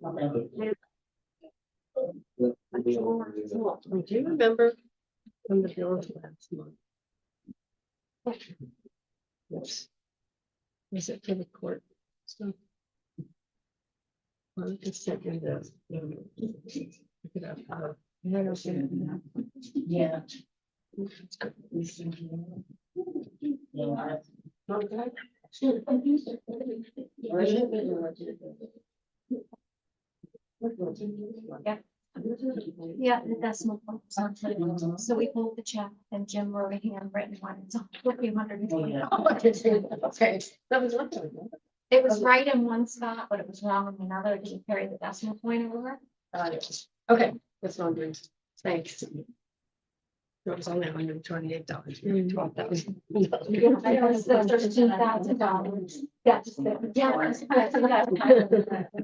Do you remember when the bill was last month? Yes. Was it for the court stuff? Well, I just sent you the. Look it up. Yeah. Yeah, the decimal points on it. So we pulled the check and Jim wrote a handwritten one. It's $120. Okay, that was one time. It was right in one spot, but it was wrong in another. It didn't carry the decimal point over. Okay, that's what I'm doing. Thanks. It was only $128. $12,000. $13,000. Yeah.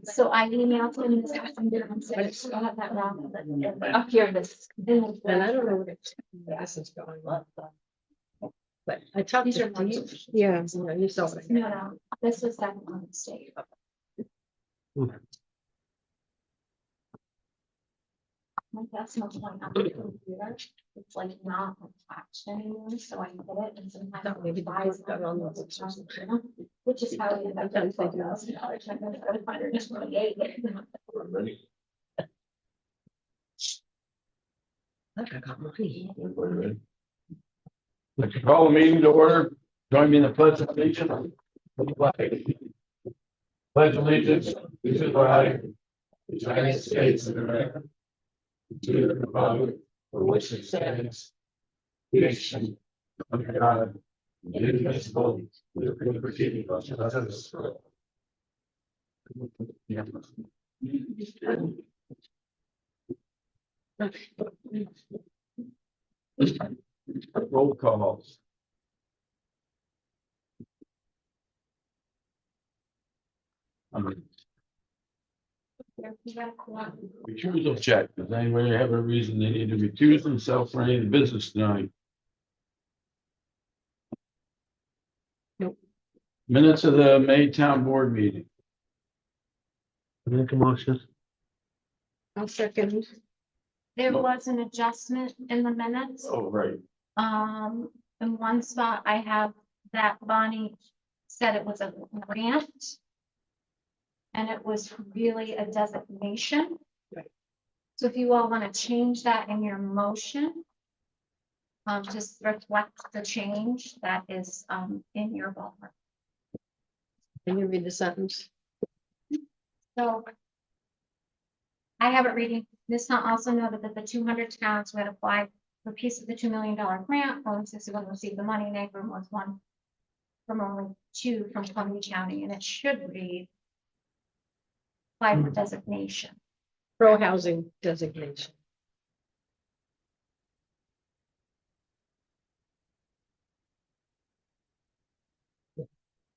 So I emailed him this afternoon and said, I have that wrong. Up here, this. And I don't know what this is going on. But I talked These to are Steve. ones. Yeah, you saw it. No, this was that one mistake. My decimal point on the computer, it's like not attached anymore, so I get it and sometimes. Thought maybe the buys court got them on with those the or something. customer, which is how we ended up getting $12,000. I got $128. Look, I got money. Let's call the meeting to order. Join me in the pledge of allegiance. Pledge allegiance to the flag of the United States of America, to the republic for which it stands, nation under God, indivisible, with liberty and justice for all. Roll calls. Recusal check. Does anybody have a reason they need to recuse themselves from any of the business tonight? Nope. Minutes of the May town board meeting. Make a motion. I'll second. There was an adjustment in the minutes. Oh, right. In one spot, I have that Bonnie said it was a grant. And it was really a designation. Right. So if you all want to change that in your motion, just reflect the change that is, in your ballpark. Can you read the sentence? So I have it reading, this town also noted that the 200 towns who had applied for a piece of the $2 million grant, only 61 received the money, neighbor was one from only 2 from Columbia County, and it should read apply for designation. Pro housing designation.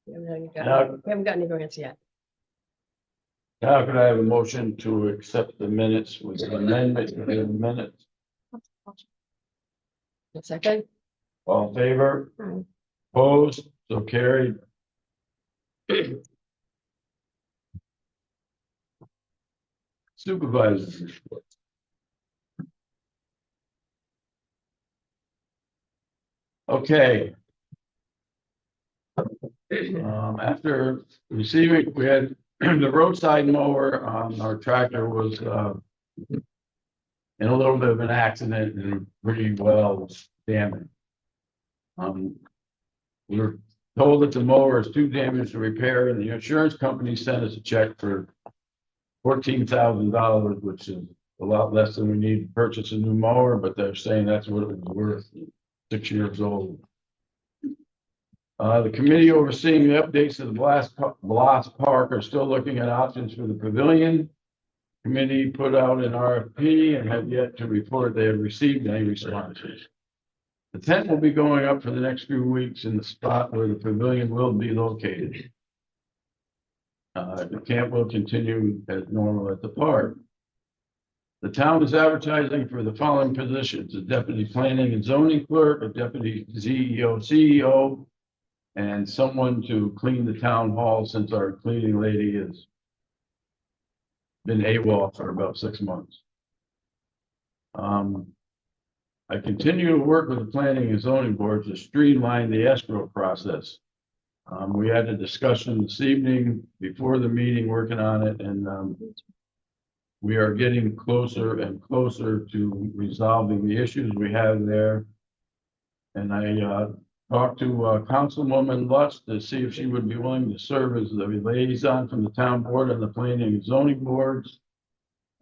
We haven't got any grants yet. Now could I have a motion to accept the minutes with an amendment in the minutes? A second. All in favor? Aye. Opposed? So carried. Supervisors report. Okay. After receiving, we had the roadside mower on our tractor was in a little bit of an accident and pretty well damaged. We were told that the mower is too damaged to repair, and the insurance company sent us a check for $14,000, which is a lot less than we need to purchase a new mower, but they're saying that's what it was worth. 6 years old. The committee overseeing the updates to the Blast Park are still looking at options for the pavilion. Committee put out an RFP and have yet to report they have received any responses. The tent will be going up for the next few weeks in the spot where the pavilion will be located. The camp will continue as normal at the park. The town is advertising for the following positions: a deputy planning and zoning clerk, a deputy CEO, and someone to clean the town hall, since our cleaning lady is been AWOL for about 6 months. I continue to work with the planning and zoning board to streamline the escrow process. We had a discussion this evening before the meeting working on it, and we are getting closer and closer to resolving the issues we have there. And I talked to Councilwoman Lutz to see if she would be willing to serve as the liaison from the town board and the planning and zoning boards.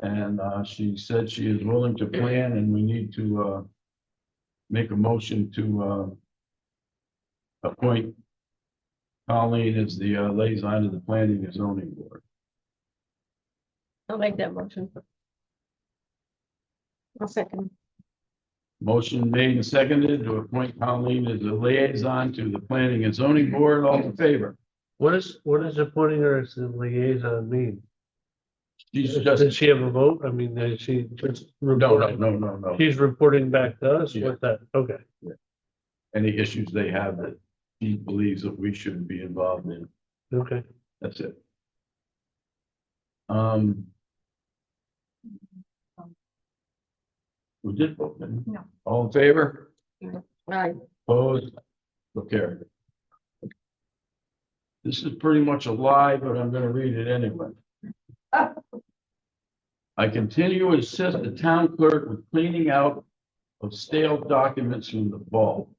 And she said she is willing to plan, and we need to make a motion to appoint Colleen as the liaison to the planning and zoning board. I'll make that motion. I'll second. Motion made and seconded to appoint Colleen as the liaison to the planning and zoning board. All in favor? What is appointing her as the liaison mean? She's Does just, she have a vote? I mean, is she just no. reporting? She's reporting back to us Yeah. with that, okay. Any issues they have that she believes that we shouldn't be involved in. Okay, That's it. We did vote, didn't we? No. All in favor? Right. Opposed? So carried. This is pretty much a lie, but I'm gonna read it anyway. I continue to assist the town clerk with cleaning out of stale documents from the vault.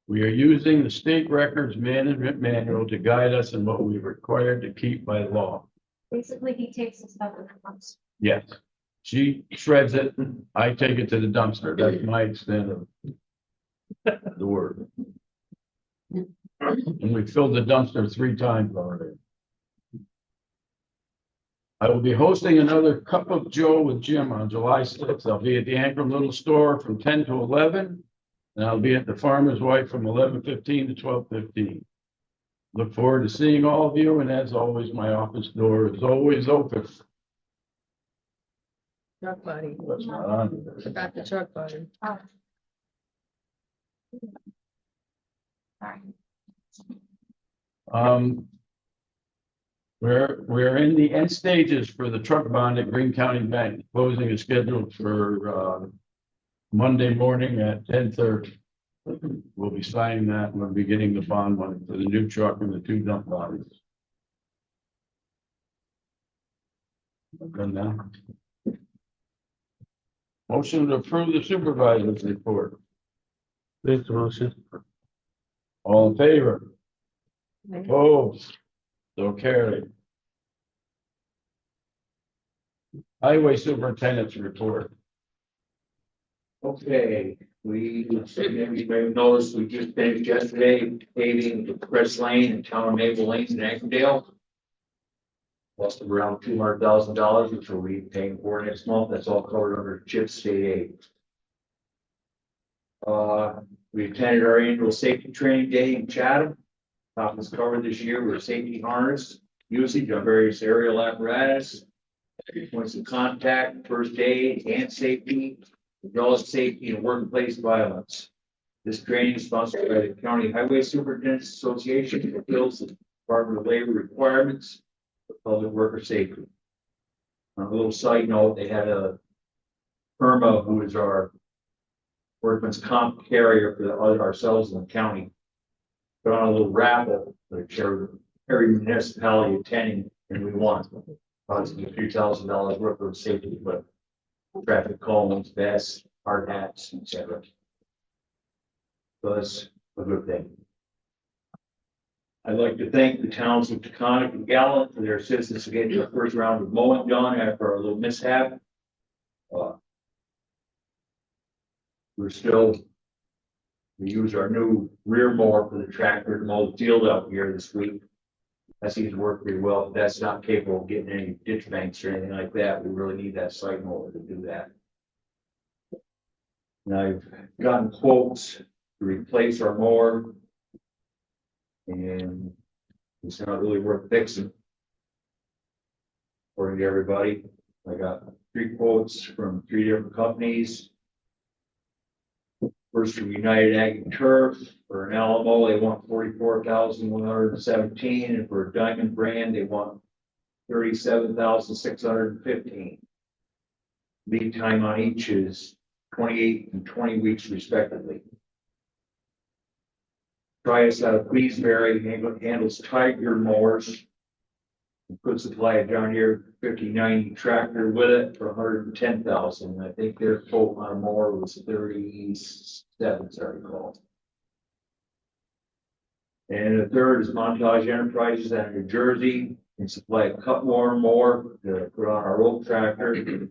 We are using the state records management manual to guide us in what we're required to keep by law. Basically, he takes the stuff and comes. Yes, she shreds it. I take it to the dumpster. That's my extent of the word. And we filled the dumpster 3 times already. I will be hosting another Cup of Joe with Jim on July 6th. I'll be at the Ankrum Little Store from 10 to 11. And I'll be at the Farmer's Wife from 11:15 to 12:15. Look forward to seeing all of you, and as always, my office door is always open. Truck body. What's not on here? Forgot the truck body. Oh. Sorry. We're in the end stages for the truck bond at Green County Bank. Closing is scheduled for Monday morning at 10:30. We'll be signing that, and we'll be getting the bond money for the new truck and the 2 dump bodies. Done now. Motion to approve the supervisor's report. make the motion. All in favor? Opposed? So carried. Highway superintendent's report. Okay, everybody knows we just finished yesterday paving Crest Lane and Town of Maple Lanes in Ackendale. Lost around $200,000, which we'll be paying for next month. That's all covered under CHIP state aid. We attended our annual safety training day in Chatham. Topics covered this year were safety harness, usage of various aerial apparatus, points of contact, first aid, and safety, as well as safety and workplace violence. This training is sponsored by the County Highway Superintendents Association, fulfills the Department of Labor requirements for public worker safety. On a little side note, they had a Irma, who is our workman's comp carrier for ourselves in the county, put on a little raffle for every municipality attending, and we won. Approximately $3,000 worth of safety equipment, traffic cones, vests, hard hats, etc. So that's a good thing. I'd like to thank the towns of Taconic and Gallup for their assistance in getting our first round of mowing done after our little mishap. We use our new rear mower for the tractor to mow the field out here this week. That seems to work pretty well. If that's not capable of getting any ditch banks or anything like that, we really need that side mower to do that. And I've gotten quotes to replace our mower. And it's not really worth fixing. According to everybody, I got 3 quotes from 3 different companies. First from United Ag and Turf, for an Alamo, they want $44,117, and for a Diamond brand, they want 37,615. Lead time on each is 28 and 20 weeks respectively. Trias out of Queensberry handles Tiger mowers. Could supply a John Deere 5090 tractor with it for 110,000. I think their quote on a mower was 37, as I recall. And the third is Montage Enterprises out of New Jersey, can supply a cut mower more to put on our old tractor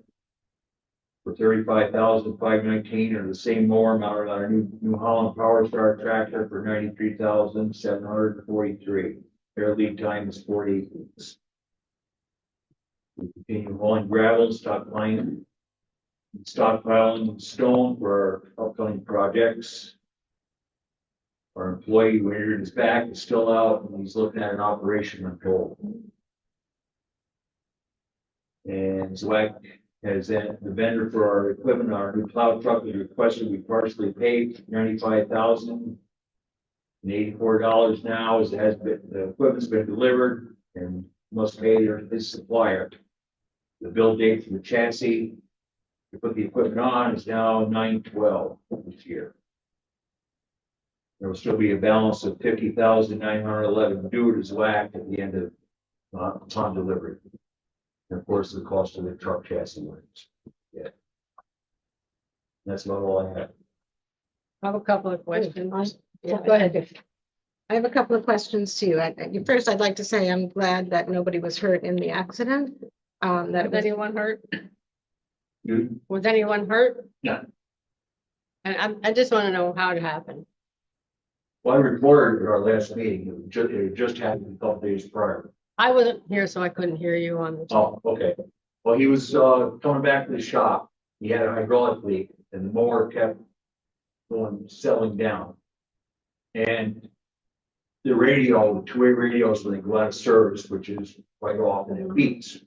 for 35,519, or the same mower mounted on our New Holland Power Star tractor for 93,743. Their lead time is 48 weeks. We continue hauling gravel, stockpiling stone for our upcoming projects. Our employee who injured his back is still out, and he's looking at an operation on hold. And ZWAC has the vendor for our equipment, our new plow truck, is requested we partially paid $95,084 now, as it has been, the equipment's been delivered and must pay his supplier. The bill date for the chassis to put the equipment on is now 9/12 this year. There will still be a balance of 50,911 due to ZWAC at the end of upon delivery. And of course, the cost of the truck chassis works. Yeah. That's about all I have. I have a couple of questions. Yeah, Go ahead. I have a couple of questions to you. First, I'd like to say I'm glad that nobody was hurt in the accident. That Was was, anyone hurt? You, Was anyone hurt? No. And I just want to know how it happened. well, I reported at our last meeting, it just happened a couple days prior. I wasn't here, so I couldn't hear you on the. Oh, okay. Well, he was coming back to the shop. He had a hydraulic leak and the mower kept settling down. And the radio, the two-way radios, when they go out of service, which is quite often, it beeps.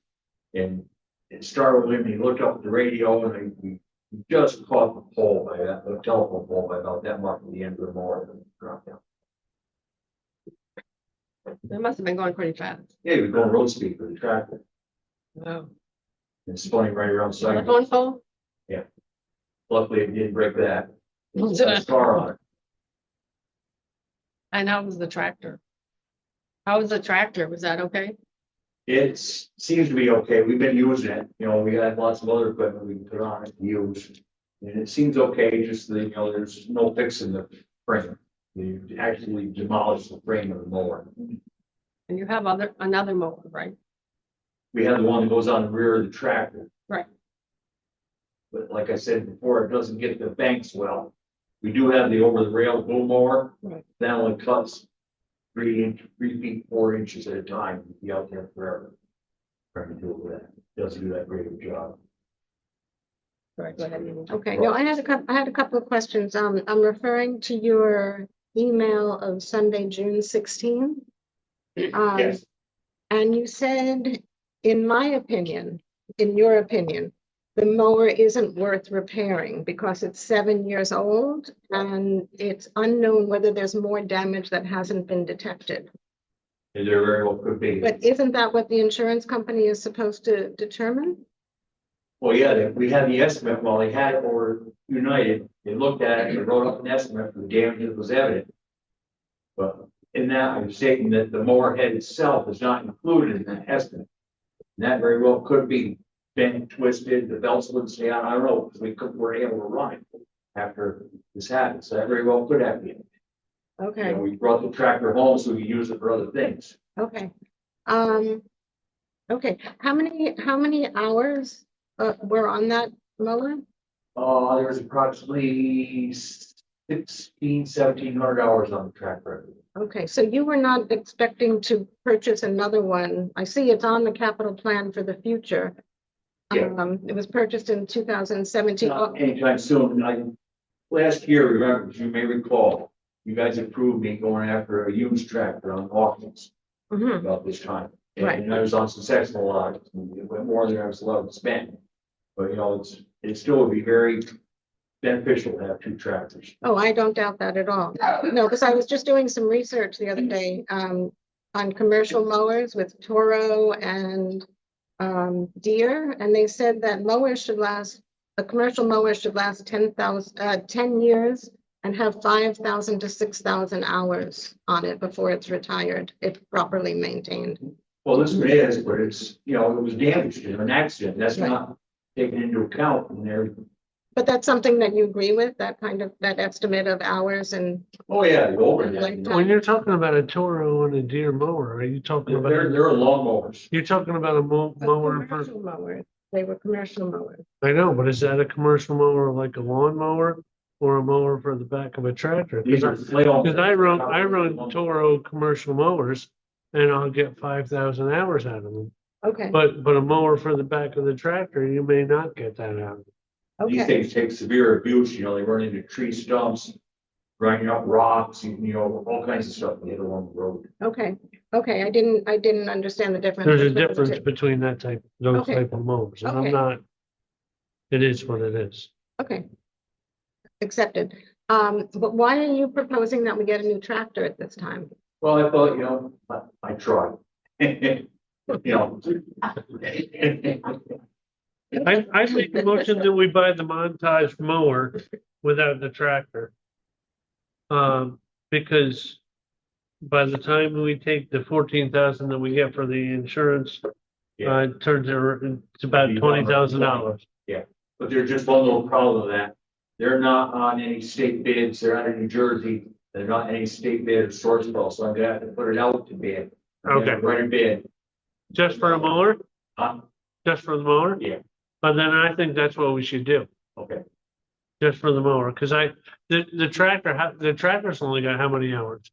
And it startled him. He looked up at the radio and he just caught the pole by that, the telephone pole by about that much at the end of the mower and dropped down. It must have been going pretty fast. Yeah, he was going road speed for the tractor Oh. and spinning right around the side. Telephone pole? Luckily, it didn't break that. It was a scar on it. And how was the tractor? How was the tractor? Was that okay? It seems to be okay. We've been using it. You know, we had lots of other equipment we can put on it to use. And it seems okay, just that, you know, there's no fixing the frame. You actually demolish the frame of the mower. And you have another mower, right? We have the one that goes on the rear of the tractor. Right. But like I said before, it doesn't get the banks well. We do have the over the rail boom mower. Right. That only cuts 3 feet, 4 inches at a time. Be out there forever. Trying to do it with that. Doesn't do that great of a job. Right, go ahead. okay, no, I had a couple of questions. I'm referring to your email of Sunday, June 16. Yes. And you said, in your opinion, the mower isn't worth repairing because it's 7 years old and it's unknown whether there's more damage that hasn't been detected. And there very well could be. But isn't that what the insurance company is supposed to determine? Well, yeah, we had the estimate while they had it over United. They looked at it and they wrote up an estimate for the damage that was evident. But in that, I'm stating that the mower head itself is not included in that estimate. And that very well could be bent, twisted, the belts wouldn't stay on. I don't know, because we weren't able to run it after this happened. So that very well could happen. You Okay, know, we brought the tractor home so we could use it for other things. okay. Okay, how many hours were on that mower? There was approximately 1,700 hours on the tractor. Okay, so you were not expecting to purchase another one. I see it's on the capital plan for the future. Yeah. It was purchased in 2017. Not anytime soon. Last year, remember, as you may recall, you guys approved me going after a used tractor on auctions Mhm. about this time. Right. And I was unsuccessful a lot. It went more than I was allowed to spend. But you know, it still would be very beneficial to have 2 tractors. Oh, I don't doubt that at all. No, because I was just doing some research the other day. on commercial mowers with Toro and Deere, and they said that mowers should last, a commercial mower should last 10 years and have 5,000 to 6,000 hours on it before it's retired, if properly maintained. Well, this one is, but it's, you know, it was damaged in an accident. That's Right. not taken into account in there. But that's something that you agree with, that kind of, that estimate of hours and, Oh, yeah, the older. Like When you're talking about a Toro and a Deere mower, are you talking about? They're lawnmowers. You're talking about a a mower for, commercial mower. They were commercial mowers. I know, but is that a commercial mower like a lawn mower or a mower for the back of a tractor? These are flail. Because I run Toro commercial mowers and I'll get 5,000 hours out of them. Okay, But a mower for the back of the tractor, you may not get that out. These okay, things take severe abuse, you know, they run into tree stumps, grinding up rocks, you know, all kinds of stuff they hit along the road. okay, okay. I didn't understand the difference. There's a between the difference two. between those Okay. type of mowers. And Okay. I'm not, it is what it is. Okay. Accepted. But why are you proposing that we get a new tractor at this time? Well, I thought, you know, I tried. You know. I make the motion that we buy the montage mower without the tractor. Because by the time we take the 14,000 that we get for the insurance, Yeah, it turns it's about $20,000. but there's just one little problem with that. They're not on any state bids, they're out of New Jersey, they're not any state bid or source bill, so I'm gonna have to put it out to bid. I'm gonna Okay. Write a bid. Just for a mower? Huh? Just for the mower? Yeah. But then I think that's what we should do, Okay, just for the mower, because the tractor's only got how many hours?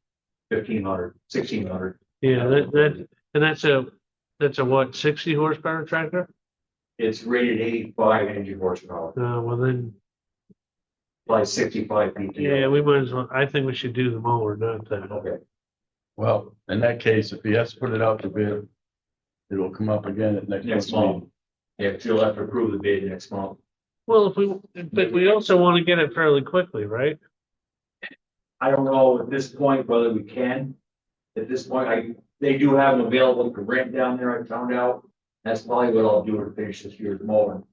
1,500, 1,600. Yeah, and that's a what, 60 horsepower tractor? It's rated 85 engine horsepower, Well then, by 65 PTO. yeah, we might as well, I think we should do the mower, not that. Okay, Well, in that case, if he has to put it out to bid, it'll come up again at next next month. month. Yeah, you'll have to approve the bid next month. Well, but we also want to get it fairly quickly, right? I don't know at this point whether we can. At this point, they do have them available to rent down there, I found out. That's probably what I'll do to finish this year's mowing.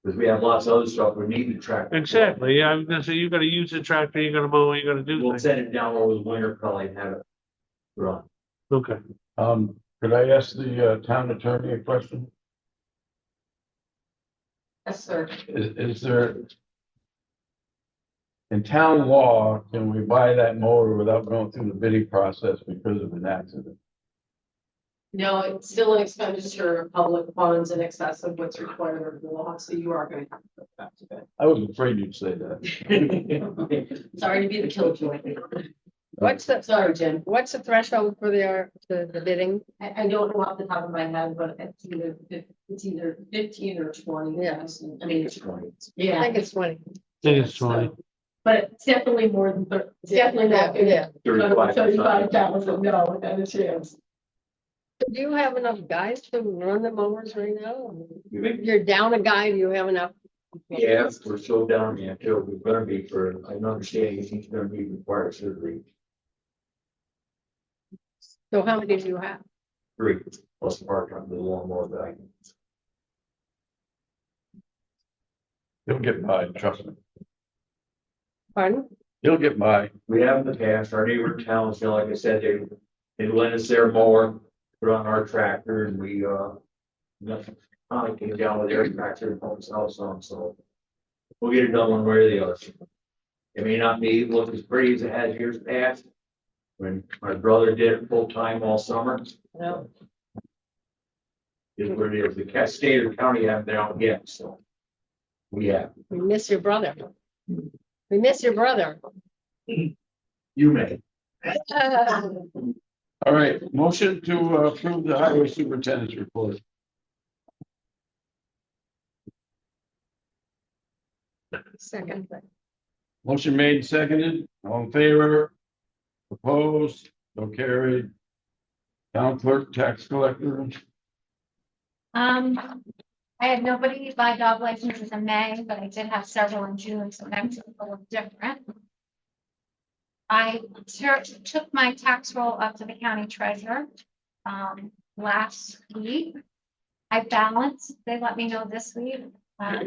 Because we have lots of other stuff we need to track. Exactly, yeah, I was gonna say, you gotta use the tractor, you gotta mow, you gotta do We'll things. send it down over the winter, probably and have it run. Okay, Could I ask the town attorney a question? Yes, sir. Is there? In town law, can we buy that mower without going through the bidding process because of an accident? No, it's still an expenditure of public funds in excess of what's required under the law, so you are going to have to go back to bed. I was afraid you'd say that. Sorry to be the killjoy. What's the, Sorry, Jen. what's the threshold for the bidding? I don't know off the top of my head, but it's either 15 or 20. Yes. I mean, It's going. I yeah. think it's 20. I think it's 20. But it's definitely more than, it's definitely not. Yeah. 35,000, no, that is chance. Do you have enough guys to run the mowers right now? You think- You're down a guy, do you have enough? Yeah, we're so down there too. We're gonna be for, I'm understanding he's gonna be required surgery. So how many do you have? 3 plus the part-time, the lawnmower guy. He'll get by, trust me. Pardon? He'll get by. We have in the past, our neighbor towns, you know, like I said, they lent us their mower, put on our tractor and we, came down with their tractor and put his house on, so. We'll get it done one way or the other. It may not be look as pretty as it has years past. When my brother did it full time all summer, No. is what it is. The state or county haven't been out yet, so. We have, We miss your brother. We miss your brother. you may. All right, motion to approve the highway superintendent's report. Second. Motion made, seconded, all in favor? Opposed, so carried. Town clerk, tax collector, I had nobody buy dog licenses in May, but I did have several in June, so that's a little different. I took my tax roll up to the county treasurer. last week. I balanced, they let me know this week.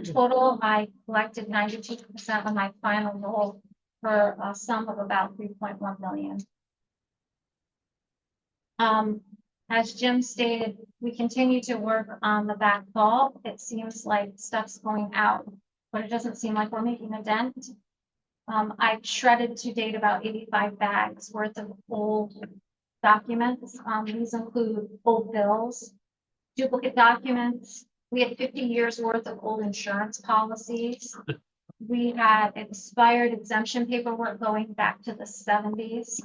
Total, I collected 92% of my final goal for a sum of about 3.1 million. As Jim stated, we continue to work on the back vault. It seems like stuff's going out, but it doesn't seem like we're making a dent. I've shredded to date about 85 bags worth of old documents. These include old bills, duplicate documents. We had 50 years worth of old insurance policies. We had expired exemption paperwork going back to the 70s.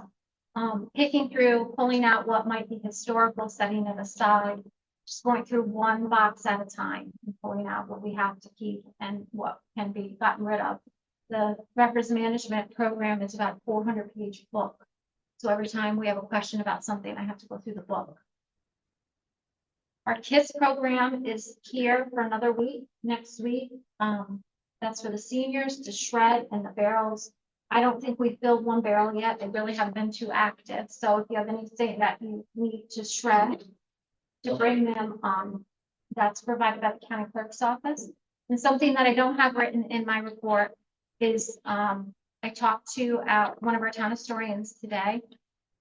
Picking through, pulling out what might be historical, setting it aside, just going through one box at a time and pulling out what we have to keep and what can be gotten rid of. The records management program is about a 400-page book. So every time we have a question about something, I have to go through the book. Our KISS program is here for another week, next week. That's for the seniors to shred and the barrels. I don't think we filled one barrel yet. They really haven't been too active. So if you have anything that you need to shred, to bring them, that's provided by the county clerk's office. And something that I don't have written in my report is I talked to one of our town historians today,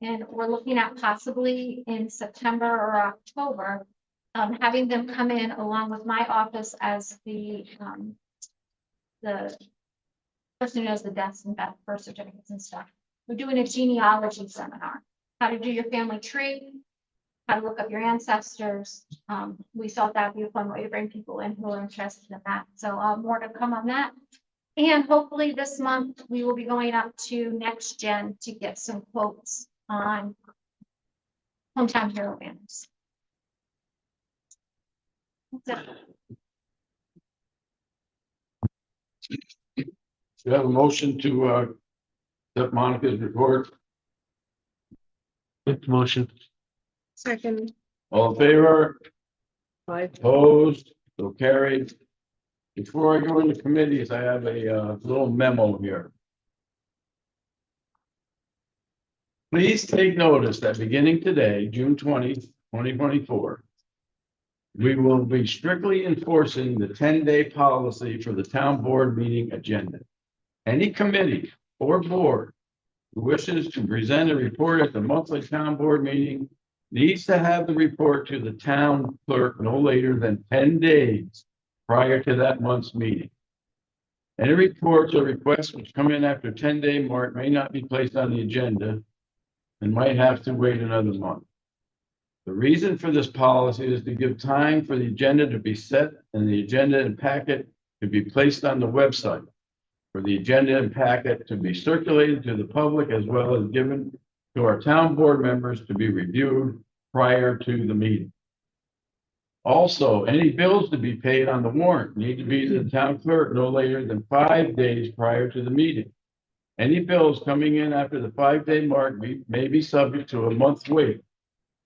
and we're looking at possibly in September or October, having them come in along with my office as the person who knows the deaths and birth certificates and stuff. We're doing a genealogy seminar, how to do your family tree, how to look up your ancestors. We thought that'd be a fun way to bring people in who are interested in that. So more to come on that. And hopefully this month we will be going up to Next Gen to get some quotes on hometown hero banners. That's it. You have a motion to accept Monica's report. Make the motion. Second. All in favor? Aye. Opposed? So carried. Before I go into committees, I have a little memo here. Please take notice that beginning today, June 20, 2024, we will be strictly enforcing the 10-day policy for the town board meeting agenda. Any committee or board who wishes to present a report at the monthly town board meeting needs to have the report to the town clerk no later than 10 days prior to that month's meeting. Any reports or requests which come in after 10-day mark may not be placed on the agenda and might have to wait another month. The reason for this policy is to give time for the agenda to be set and the agenda and packet to be placed on the website, for the agenda and packet to be circulated to the public as well as given to our town board members to be reviewed prior to the meeting. Also, any bills to be paid on the warrant need to be to the town clerk no later than 5 days prior to the meeting. Any bills coming in after the 5-day mark may be subject to a month's wait,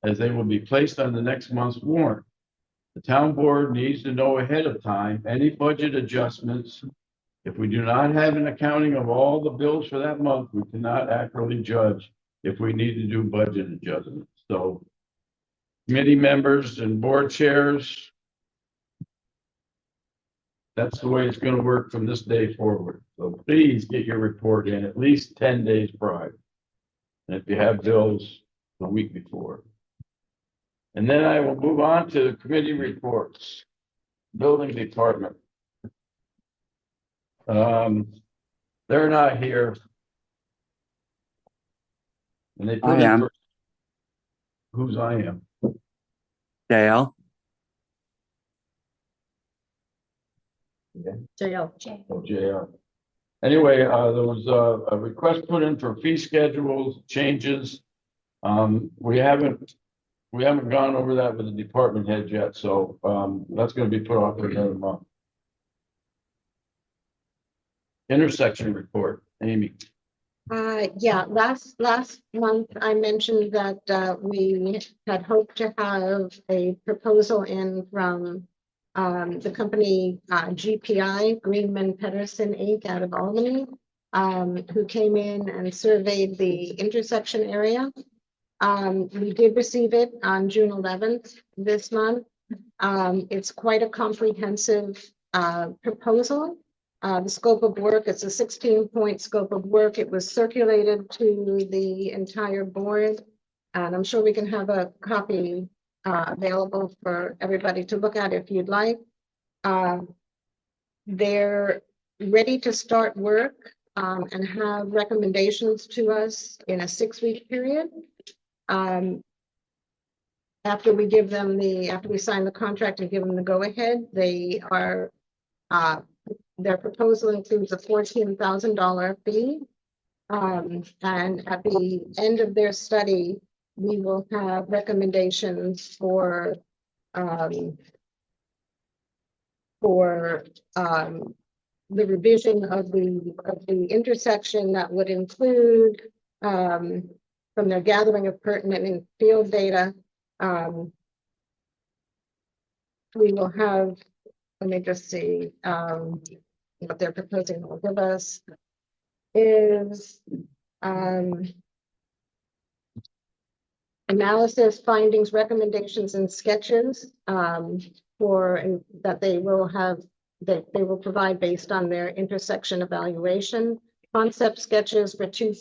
as they will be placed on the next month's warrant. The town board needs to know ahead of time any budget adjustments. If we do not have an accounting of all the bills for that month, we cannot accurately judge if we need to do budget adjustments. So, committee members and board chairs, that's the way it's going to work from this day forward. So please get your report in at least 10 days prior. And if you have bills, the week before. And then I will move on to committee reports. Building department. They're not here. And they put I in am. for who's I am. Dale, JL. Jay. Oh, JR. Anyway, there was a request put in for fee schedules changes. We haven't gone over that with the department head yet, so that's going to be put off for another month. Intersection report, Amy. Yeah, last month I mentioned that we had hoped to have a proposal in from the company GPI, Greenman Pedersen Inc. out of Albany, who came in and surveyed the intersection area. We did receive it on June 11th this month. It's quite a comprehensive proposal. The scope of work, it's a 16-point scope of work. It was circulated to the entire board. And I'm sure we can have a copy available for everybody to look at if you'd like. They're ready to start work and have recommendations to us in a 6-week period. After we give them after we sign the contract and give them the go-ahead, they are, their proposal includes a $14,000 fee. And at the end of their study, we will have recommendations for the revision of the intersection that would include from their gathering of pertinent and field data. We will have, let me just see, what they're proposing will give us is analysis, findings, recommendations, and sketches that they will have, that they will provide based on their intersection evaluation, concept sketches for 2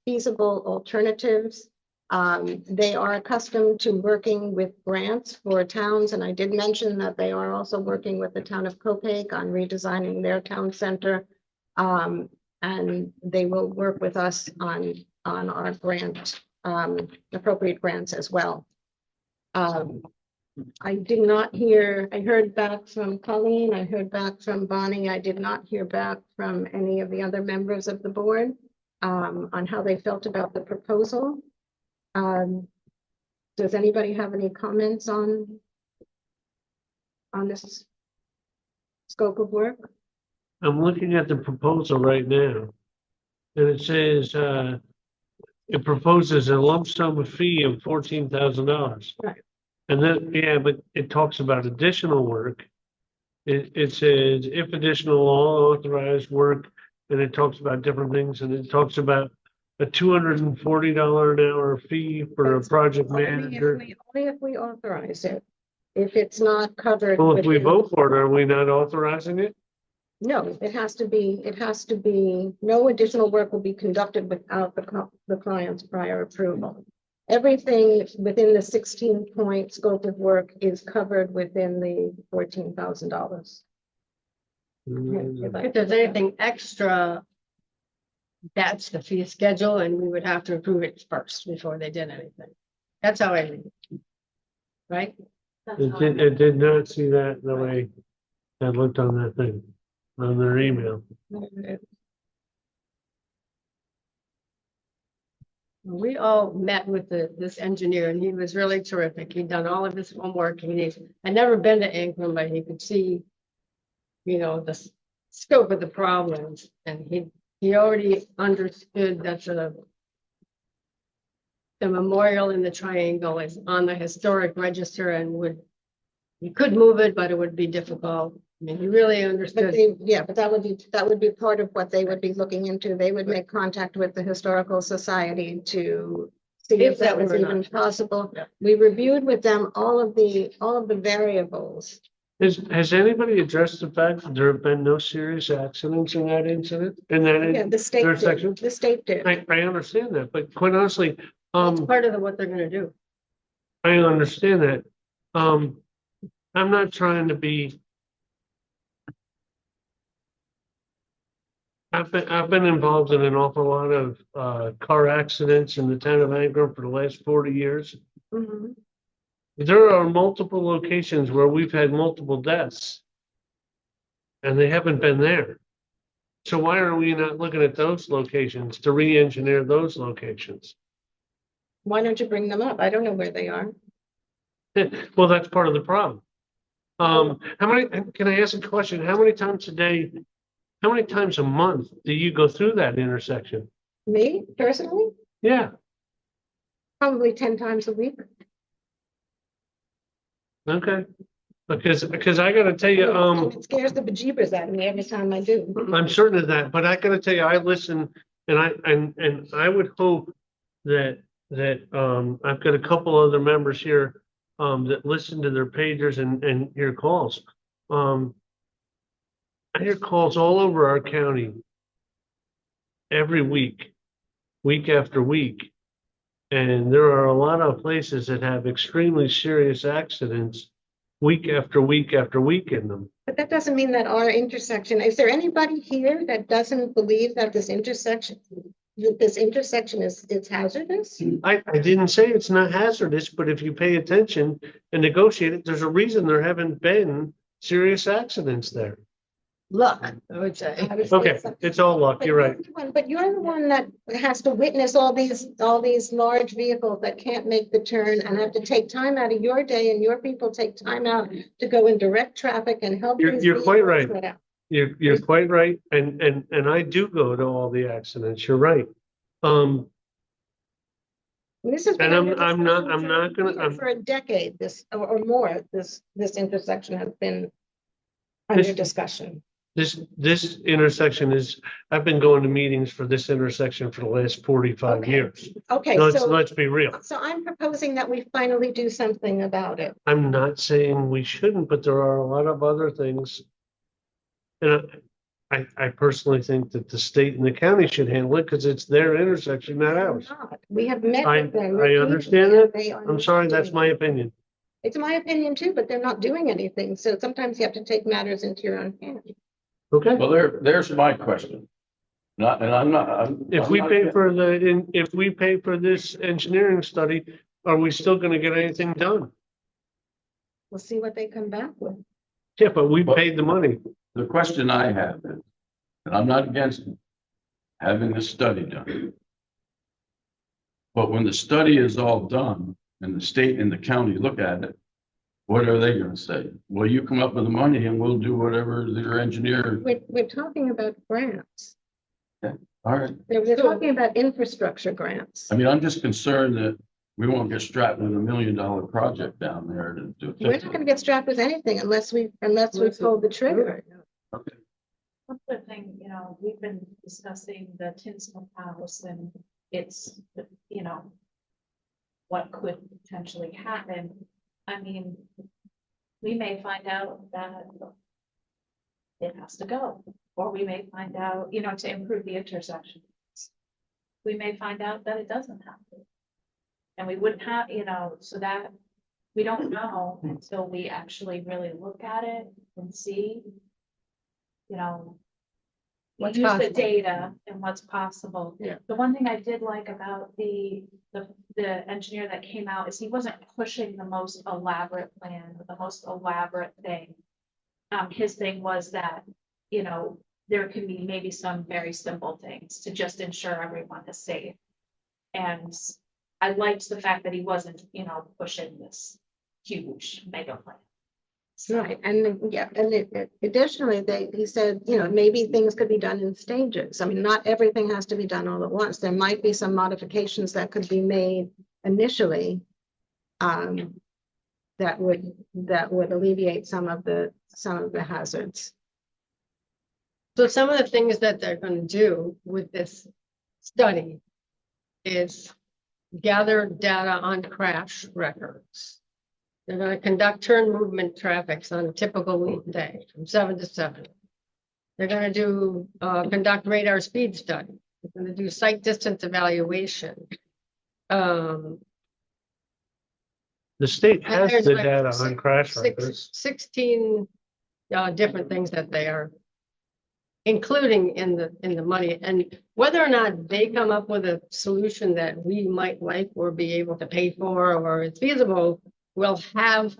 feasible alternatives. They are accustomed to working with grants for towns, and I did mention that they are also working with the town of Copake on redesigning their town center. And they will work with us on our grant, appropriate grants as well. I did not hear, I heard back from Colleen, I heard back from Bonnie. I did not hear back from any of the other members of the board on how they felt about the proposal. Does anybody have any comments on this scope of work? I'm looking at the proposal right now. And it says, it proposes a lump sum fee of $14,000. Right. And then, yeah, but it talks about additional work. It says if additional law authorized work, and it talks about different things, and it talks about a $240 an hour fee for a project manager. Only if we authorize it. If it's not covered. Well, if we within- vote for it, are we not authorizing it? No, it has to be, no additional work will be conducted without the client's prior approval. Everything within the 16-point scope of work is covered within the $14,000. If there's anything extra, that's the fee schedule, and we would have to approve it first before they did anything. That's how I read it. Right? It did not see that the way I looked on that thing, on their email. We all met with this engineer, and he was really terrific. He'd done all of his homework, and I'd never been to Ingram, but he could see, the scope of the problems, and he already understood that the memorial in the triangle is on the historic register and you could move it, but it would be difficult. I mean, he really understood. But that would be part of what they would be looking into. They would make contact with the Historical Society to see if that was even possible. Yeah. We reviewed with them all of the variables. Has anybody addressed the fact that there have been no serious accidents in that incident? Yeah, the state intersection? did. The state did. I understand that, but quite honestly, It's part of what they're gonna do. I understand that. I'm not trying to be. I've been involved in an awful lot of car accidents in the town of Ingram for the last 40 years. Mhm. There are multiple locations where we've had multiple deaths. And they haven't been there. So why are we not looking at those locations to re-engineer those locations? Why don't you bring them up? I don't know where they are. Well, that's part of the problem. Can I ask a question? How many times a month do you go through that intersection? Me, personally, Yeah, probably 10 times a week. okay. Because I gotta tell you, And it scares the bejeebers out of me every time I do. I'm certain of that, but I gotta tell you, I listen and I would hope that that, I've got a couple other members here, that listen to their pagers and hear calls. I hear calls all over our county every week, week after week. And there are a lot of places that have extremely serious accidents week after week after week in them. But that doesn't mean that our intersection, is there anybody here that doesn't believe that this intersection is hazardous? I didn't say it's not hazardous, but if you pay attention and negotiate it, there's a reason there haven't been serious accidents there. Luck, I would say. I would say Okay, it's all luck, you're right. But you're the one that has to witness all these large vehicles that can't make the turn and have to take time out of your day, and your people take time out to go in direct traffic and help. You're quite right. Get out. You're quite right, and I do go to all the accidents, you're right. This has And been I'm not under gonna, for a decade, this or more, this intersection has been under discussion. This intersection is, I've been going to meetings for this intersection for the last 45 Okay. years. Okay, Let's so be real. I'm proposing that we finally do something about it. I'm not saying we shouldn't, but there are a lot of other things. And I personally think that the state and the county should handle it because it's their intersection, not ours. Not. We have met I with them. understand repeatedly, that. and they are I'm sorry, not that's doing my anything. opinion. It's my opinion too, but they're not doing anything. So sometimes you have to take matters into your own hands. Okay? Well, there's my question. Not, and I'm not, I'm. If I'm we not- pay for if we pay for this engineering study, are we still gonna get anything done? We'll see what they come back with. Yeah, but we paid the money. The question I have is, and I'm not against having this study done. But when the study is all done and the state and the county look at it, what are they gonna say? Well, you come up with the money and we'll do whatever your engineer. We're talking about grants. All right. We're talking about infrastructure grants. I mean, I'm just concerned that we won't get strapped with $1 million project down there to do. We're not going to get strapped with anything unless we pull the trigger. Okay. One other thing, we've been discussing the Tinsmith House and it's, what could potentially happen. I mean, we may find out that it has to go, or we may find out, to improve the intersection. We may find out that it doesn't have to. And we wouldn't have, so that we don't know until we actually really look at it and see, What's use the possible. data and what's possible. Yeah. The one thing I did like about the engineer that came out is he wasn't pushing the most elaborate plan, the most elaborate thing. His thing was that, there can be maybe some very simple things to just ensure everyone is safe. And I liked the fact that he wasn't, pushing this huge mega plan. Right, and additionally, he said, maybe things could be done in stages. I mean, not everything has to be done all at once. There might be some modifications that could be made initially. That would alleviate some of the hazards. So some of the things that they're going to do with this study is gather data on crash records. They're going to conduct turn movement traffics on a typical weekday from 7 to 7. They're going to do conduct radar speed study. They're going to do site distance evaluation. The state has There's the like data on crash six- records. 16 different things that they are including in the money, and whether or not they come up with a solution that we might like or be able to pay for or it's feasible, we'll have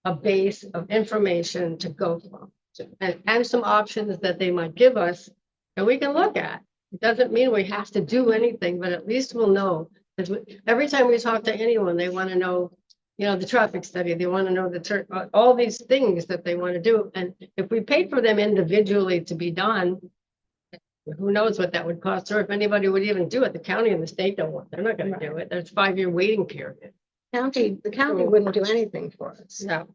a base of information to go from and some options that they might give us and we can look at. It doesn't mean we have to do anything, but at least we'll know. Because every time we talk to anyone, they want to know, the traffic study, they want to know all these things that they want to do. And if we paid for them individually to be done, who knows what that would cost, or if anybody would even do it. The county and the state don't want, they're not going to do it. There's a 5-year waiting period. The county wouldn't do anything for us. No.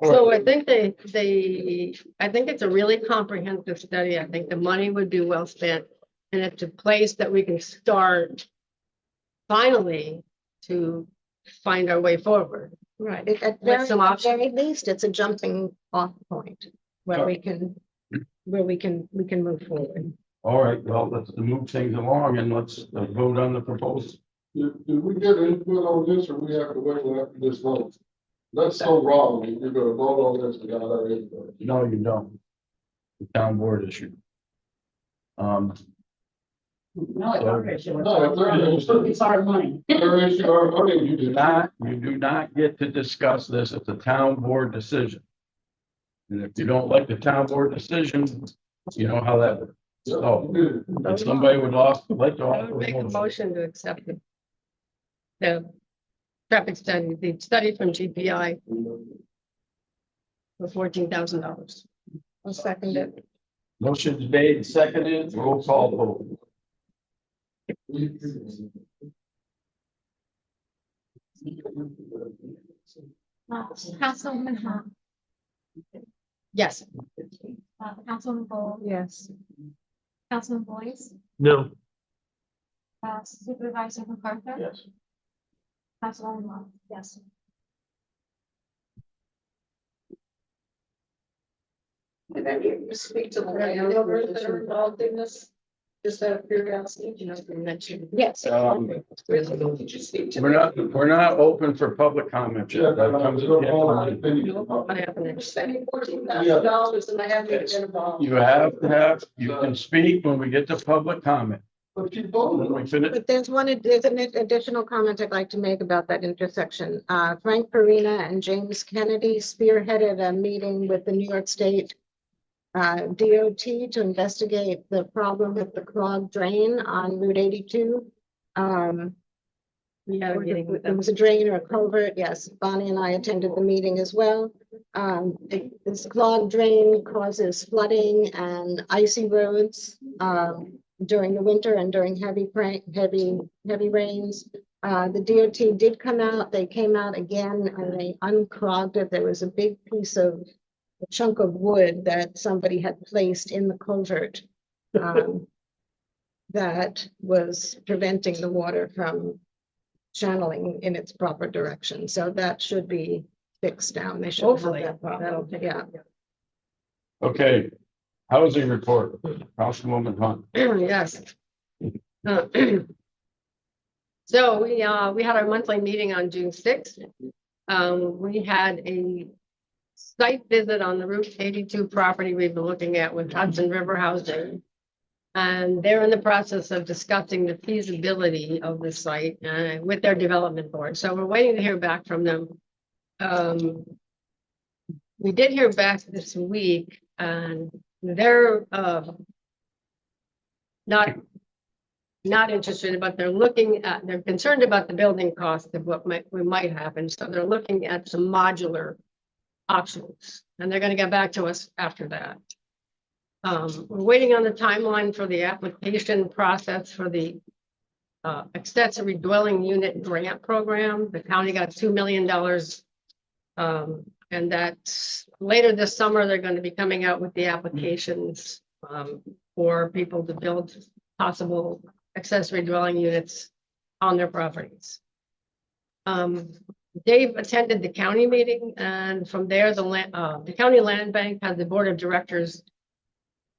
So I think I think it's a really comprehensive study. I think the money would be well spent. And it's a place that we can start finally to find our way forward. Right, With some at very options. least, it's a jumping off point where we can move forward. All right, well, let's move things along and let's vote on the proposal. Did we get input on this or we have to wait after this vote? That's so wrong. You're gonna vote on this without our input. No, you don't. The town board issue. No, it's our issue. It's our money. Our issue, our money, you You do not get to discuss this. It's a town board decision. And if you don't like the town board decision, you know how that works. So if somebody would like to I offer would a make a motion. motion to accept the traffic study, the study from GPI for $14,000. I'll second it. Motion's made, seconded, roll call vote. Councilwoman Hahn, Yes. Councilwoman Gold, Yes. Councilman Boyce, No, Supervisor MacArthur. Yes. Councilwoman Long, yes. And then you speak to the landowners that are involved in this, just out of curiosity. Yes. Did you speak to? We're not open for public comment yet. That comes at the end of the meeting. What happened? Spending $14,000 and I haven't been involved. You can speak when we get to public comment. But you When voted. we finish, But there's an additional comment I'd like to make about that intersection. Frank Farina and James Kennedy spearheaded a meeting with the New York State DOT to investigate the problem with the clogged drain on Route 82. We had a meeting with It them. was a drain or a culvert, yes. Bonnie and I attended the meeting as well. This clogged drain causes flooding and icy roads during the winter and during heavy rains. The DOT did come out, they came out again and they unclogged it. There was a big piece of a chunk of wood that somebody had placed in the culvert that was preventing the water from channeling in its proper direction. So that should be fixed down. They should have Hopefully, that that'll problem. take Yeah. okay. Housing report, Councilwoman Hunt. Yes. Uh, So we had our monthly meeting on June 6th. We had a site visit on the Route 82 property we've been looking at with Hudson River Housing. And they're in the process of discussing the feasibility of the site with their development board. So we're waiting to hear back from them. We did hear back this week and they're not interested, but they're concerned about the building cost of what we might happen. So they're looking at some modular options and they're going to get back to us after that. We're waiting on the timeline for the application process for the accessory dwelling unit grant program. The county got $2 million. And that's later this summer, they're going to be coming out with the applications for people to build possible accessory dwelling units on their properties. Dave attended the county meeting and from there, the county land bank has the board of directors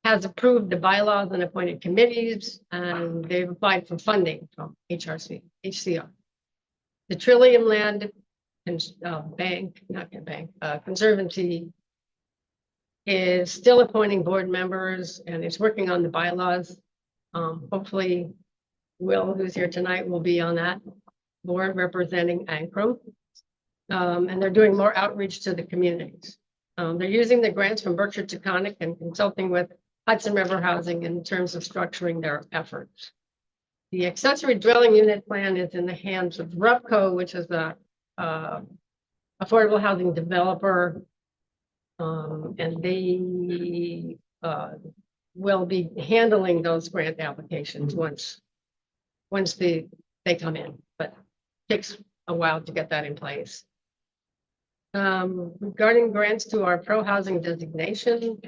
has approved the bylaws and appointed committees, and they've applied for funding from HCR. The Trillium Land Conservancy is still appointing board members and is working on the bylaws. Hopefully, Will, who's here tonight, will be on that board representing Ankrum. And they're doing more outreach to the communities. They're using the grants from Berkshire Taconic and consulting with Hudson River Housing in terms of structuring their efforts. The accessory dwelling unit plan is in the hands of RUPCO, which is the affordable housing developer. And they will be handling those grant applications once they come in, but it takes a while to get that in place. Regarding grants to our pro-housing designation,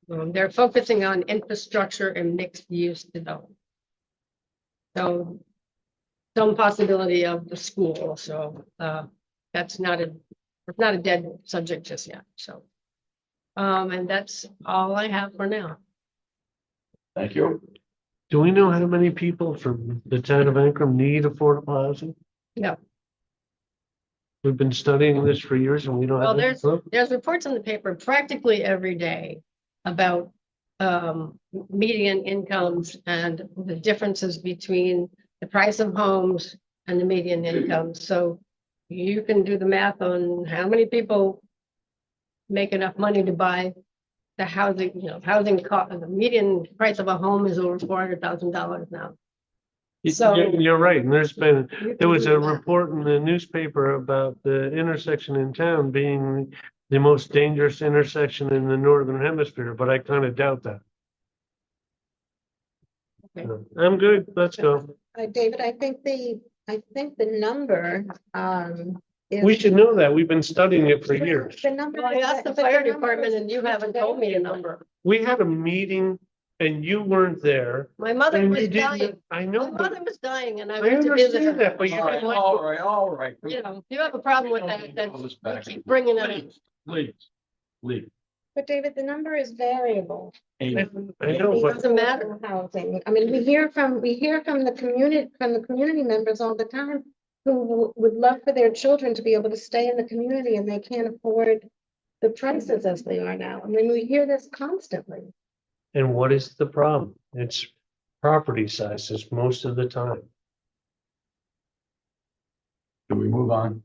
they're focusing on infrastructure and mixed use development. So some possibility of the school, so, that's it's not a dead subject just yet, so. And that's all I have for now. Thank you. Do we know how many people from the town of Ankrum need affordable housing? Yeah. We've been studying this for years and we don't Well, have. there's reports in the paper practically every day about median incomes and the differences between the price of homes and the median income. So you can do the math on how many people make enough money to buy the housing, housing cost. The median price of a home is over $400,000 now. So You're right, and there can was do a that. report in the newspaper about the intersection in town being the most dangerous intersection in the northern hemisphere, but I kind of doubt that. Okay. I'm good, let's go. David, I think the number, We should know that, we've been studying it for years. The number. Well, I asked the fire department and you haven't told me a number. We had a meeting and you weren't there. My mother And was you didn't, dying. I My know, but mother was dying and I I went to visit understand her. that, but you didn't like. All right. If you have a problem with that, then Pull this you back. keep bringing it up. Please. But David, the number is variable. I know, It but doesn't matter. Housing. I mean, we hear from the community members all the time who would love for their children to be able to stay in the community and they can't afford the prices as they are now. I mean, we hear this constantly. and what is the problem? It's property sizes most of the time. Can we move on?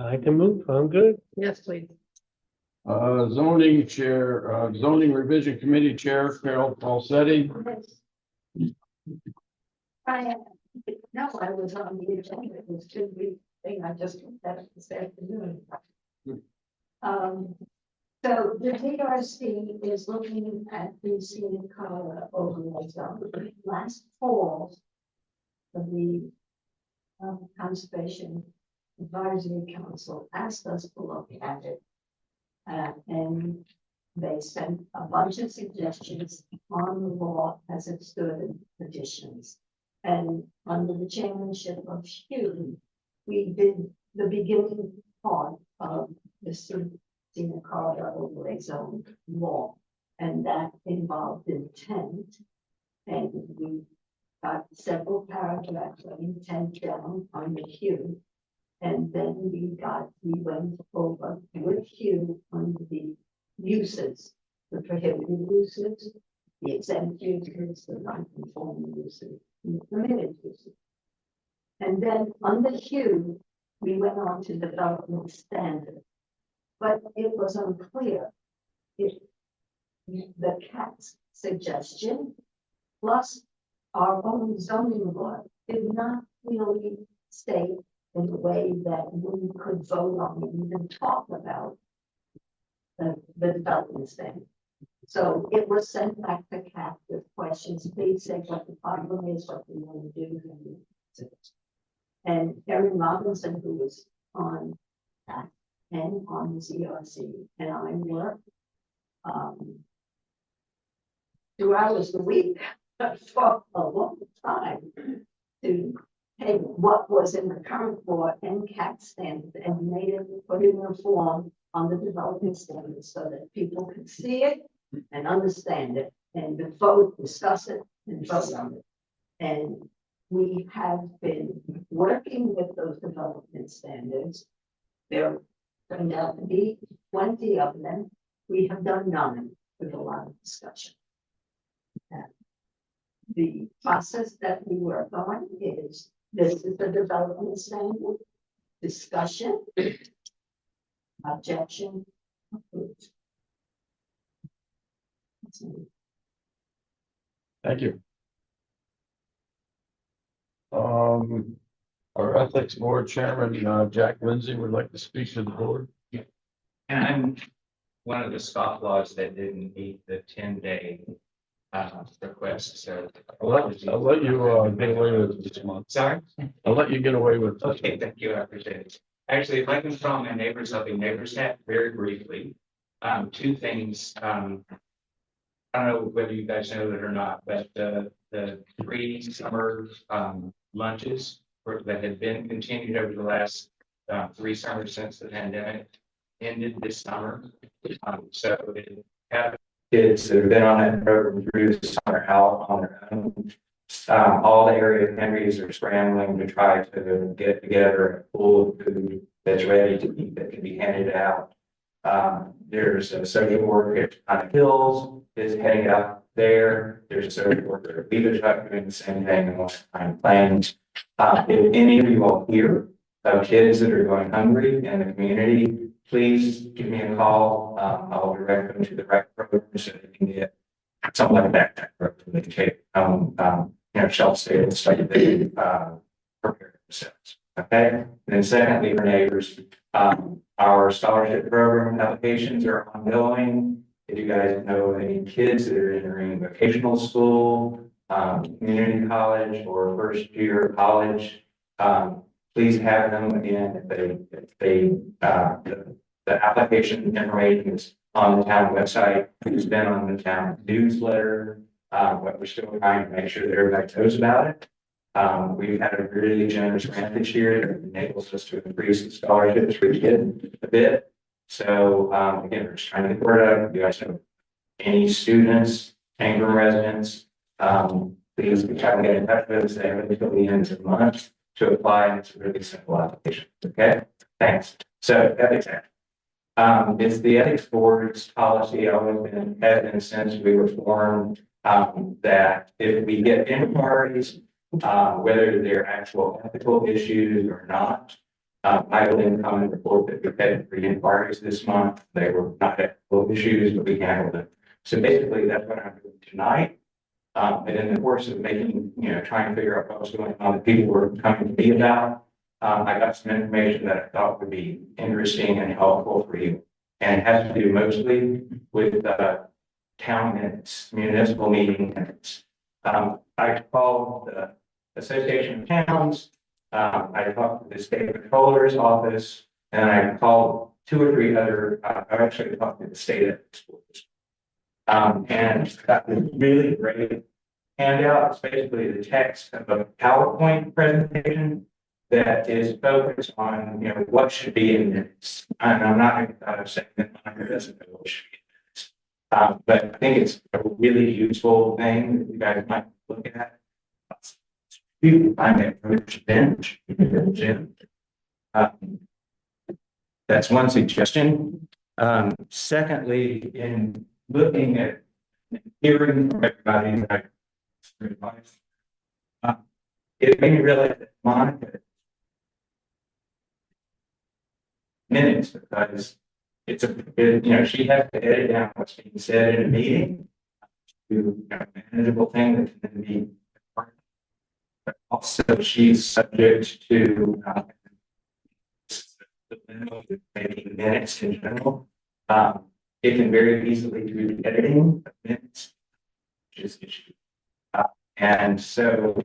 I can move, I'm good. Yes, please. Zoning chair, zoning revision committee chair, Carol Falsetti. No, I was on the agenda, it was 2 weeks thing, I just looked at it this afternoon. So the DRC is looking at the scenic corridor overlay zone. Last fall, the Conservation Advisory Council asked us to look at it. And they sent a bunch of suggestions on the law as it stood in petitions. And under the chairmanship of Hugh, we did the beginning part of the scenic corridor overlay zone law. And that involved intent. And we got several paragraphs of intent down under Hugh. And then we went over with Hugh on the uses, the prohibited uses, the exempt uses, the non-conforming uses, and the permitted uses. And then under Hugh, we went on to development standard. But it was unclear if the CAT's suggestion plus our own zoning law did not really state in a way that we could vote on and even talk about the development standard. So it was sent back to CAT with questions. Please say what the problem is, what we want to do. And Erin Robinson, who was on CAT and on the CRC, and I worked 2 hours a week for a long time to take what was in the current law and CAT standard and made it, put it in a form on the development standard so that people could see it and understand it and vote, discuss it and vote on it. And we have been working with those development standards. There turned out to be 20 of them. We have done 9 with a lot of discussion. The process that we work on is this is the development standard, discussion, objection, approved. Thank you. Our ethics board chairman, Jack Lindsay, would like to speak to the board. And I'm one of the scofflaws that didn't meet the 10-day request, so. I'll let you get away with it this month. Sorry? I'll let you get away with it. Okay, thank you, I appreciate it. Actually, if I can tell my neighbors helping neighbors net very briefly, 2 things. I don't know whether you guys know that or not, but the free summer lunches that had been continued over the last 3 summers since the pandemic ended this summer. So it had kids that have been on that program through the summer out on their own. All the area Henrys are scrambling to try to get together a pool of food that's ready to eat, that can be handed out. There's a social worker on the hills is heading out there. There's a social worker at Beaver's doing the same thing and wants to find plans. If any of you all here of kids that are going hungry in the community, please give me a call. I'll direct them to the right program so they can get something like that. They can take shelf stable stuff that they prepare themselves. Okay. And then secondly, for neighbors, our scholarship program applications are ongoing. If you guys know any kids that are entering vocational school, community college, or first year college, please have them again. The application information is on the town website. It's been on the town newsletter. But we're still trying to make sure that everybody knows about it. We've had a really generous grant this year that enables us to increase the scholarships for the kid a bit. So again, we're just trying to get the word out. If you guys know any students, Ingram residents, please try to get in touch with us. They have until the end of the month to apply, and it's a really simple application. Okay, thanks. So ethics act. It's the ethics board's policy always been evident since we were formed, that if we get inquiries, whether they're actual ethical issues or not, I will then come and report that we've had 3 inquiries this month. They were not ethical issues, but we handled them. So basically, that's what I'm doing tonight. And in the course of making, trying to figure out what was going on, the people were coming to me about, I got some information that I thought would be interesting and helpful for you. And it has to do mostly with town minutes, municipal meeting minutes. I called the Association of Towns. I talked to the state controller's office, and I called 2 or 3 other. I actually talked to the state ethics boards. And got this really great handout. It's basically the text of a PowerPoint presentation that is focused on, what should be in minutes. And I'm not saying that mine doesn't know what should be in minutes. But I think it's a really useful thing that you guys might look at. I'm at Coach Bench. That's one suggestion. Secondly, in looking at hearing from everybody, it made me realize that Monica minutes, because she has to edit down what's being said in a meeting to a manageable thing that can be. But also, she's subject to maybe minutes in general. It can very easily do the editing of minutes, which is an issue. And so,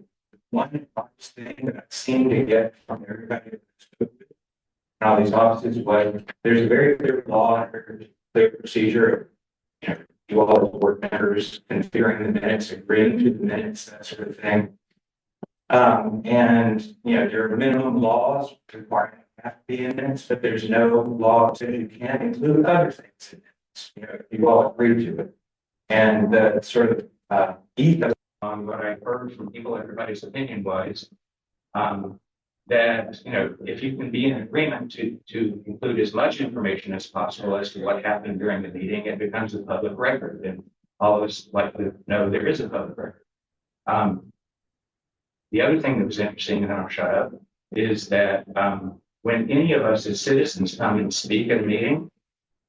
one advice thing that I seem to get from everybody in all these offices was there's a very clear law and clear procedure. You all as board members configuring the minutes, agreeing to the minutes, that sort of thing. And there are minimum laws requiring it have to be in minutes, but there's no law that says you can't include other things in minutes. You all agree to it. And the sort of ethos on what I heard from people, everybody's opinion was that if you can be in agreement to include as much information as possible as to what happened during the meeting, it becomes a public record, and all of us like to know there is a public record. The other thing that was interesting, and I'll shut up, is that when any of us as citizens come and speak at a meeting,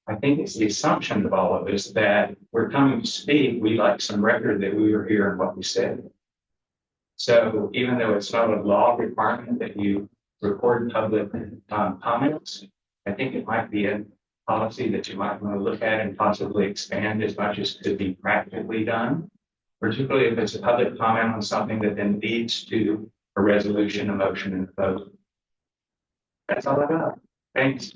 I think it's the assumption of all of us that we're coming to speak, we like some record that we were here and what we said. So even though it's not a law requirement that you record public comments, I think it might be a policy that you might want to look at and possibly expand as much as could be practically done, particularly if it's a public comment on something that then leads to a resolution, a motion, and a vote. That's all I got. Thanks.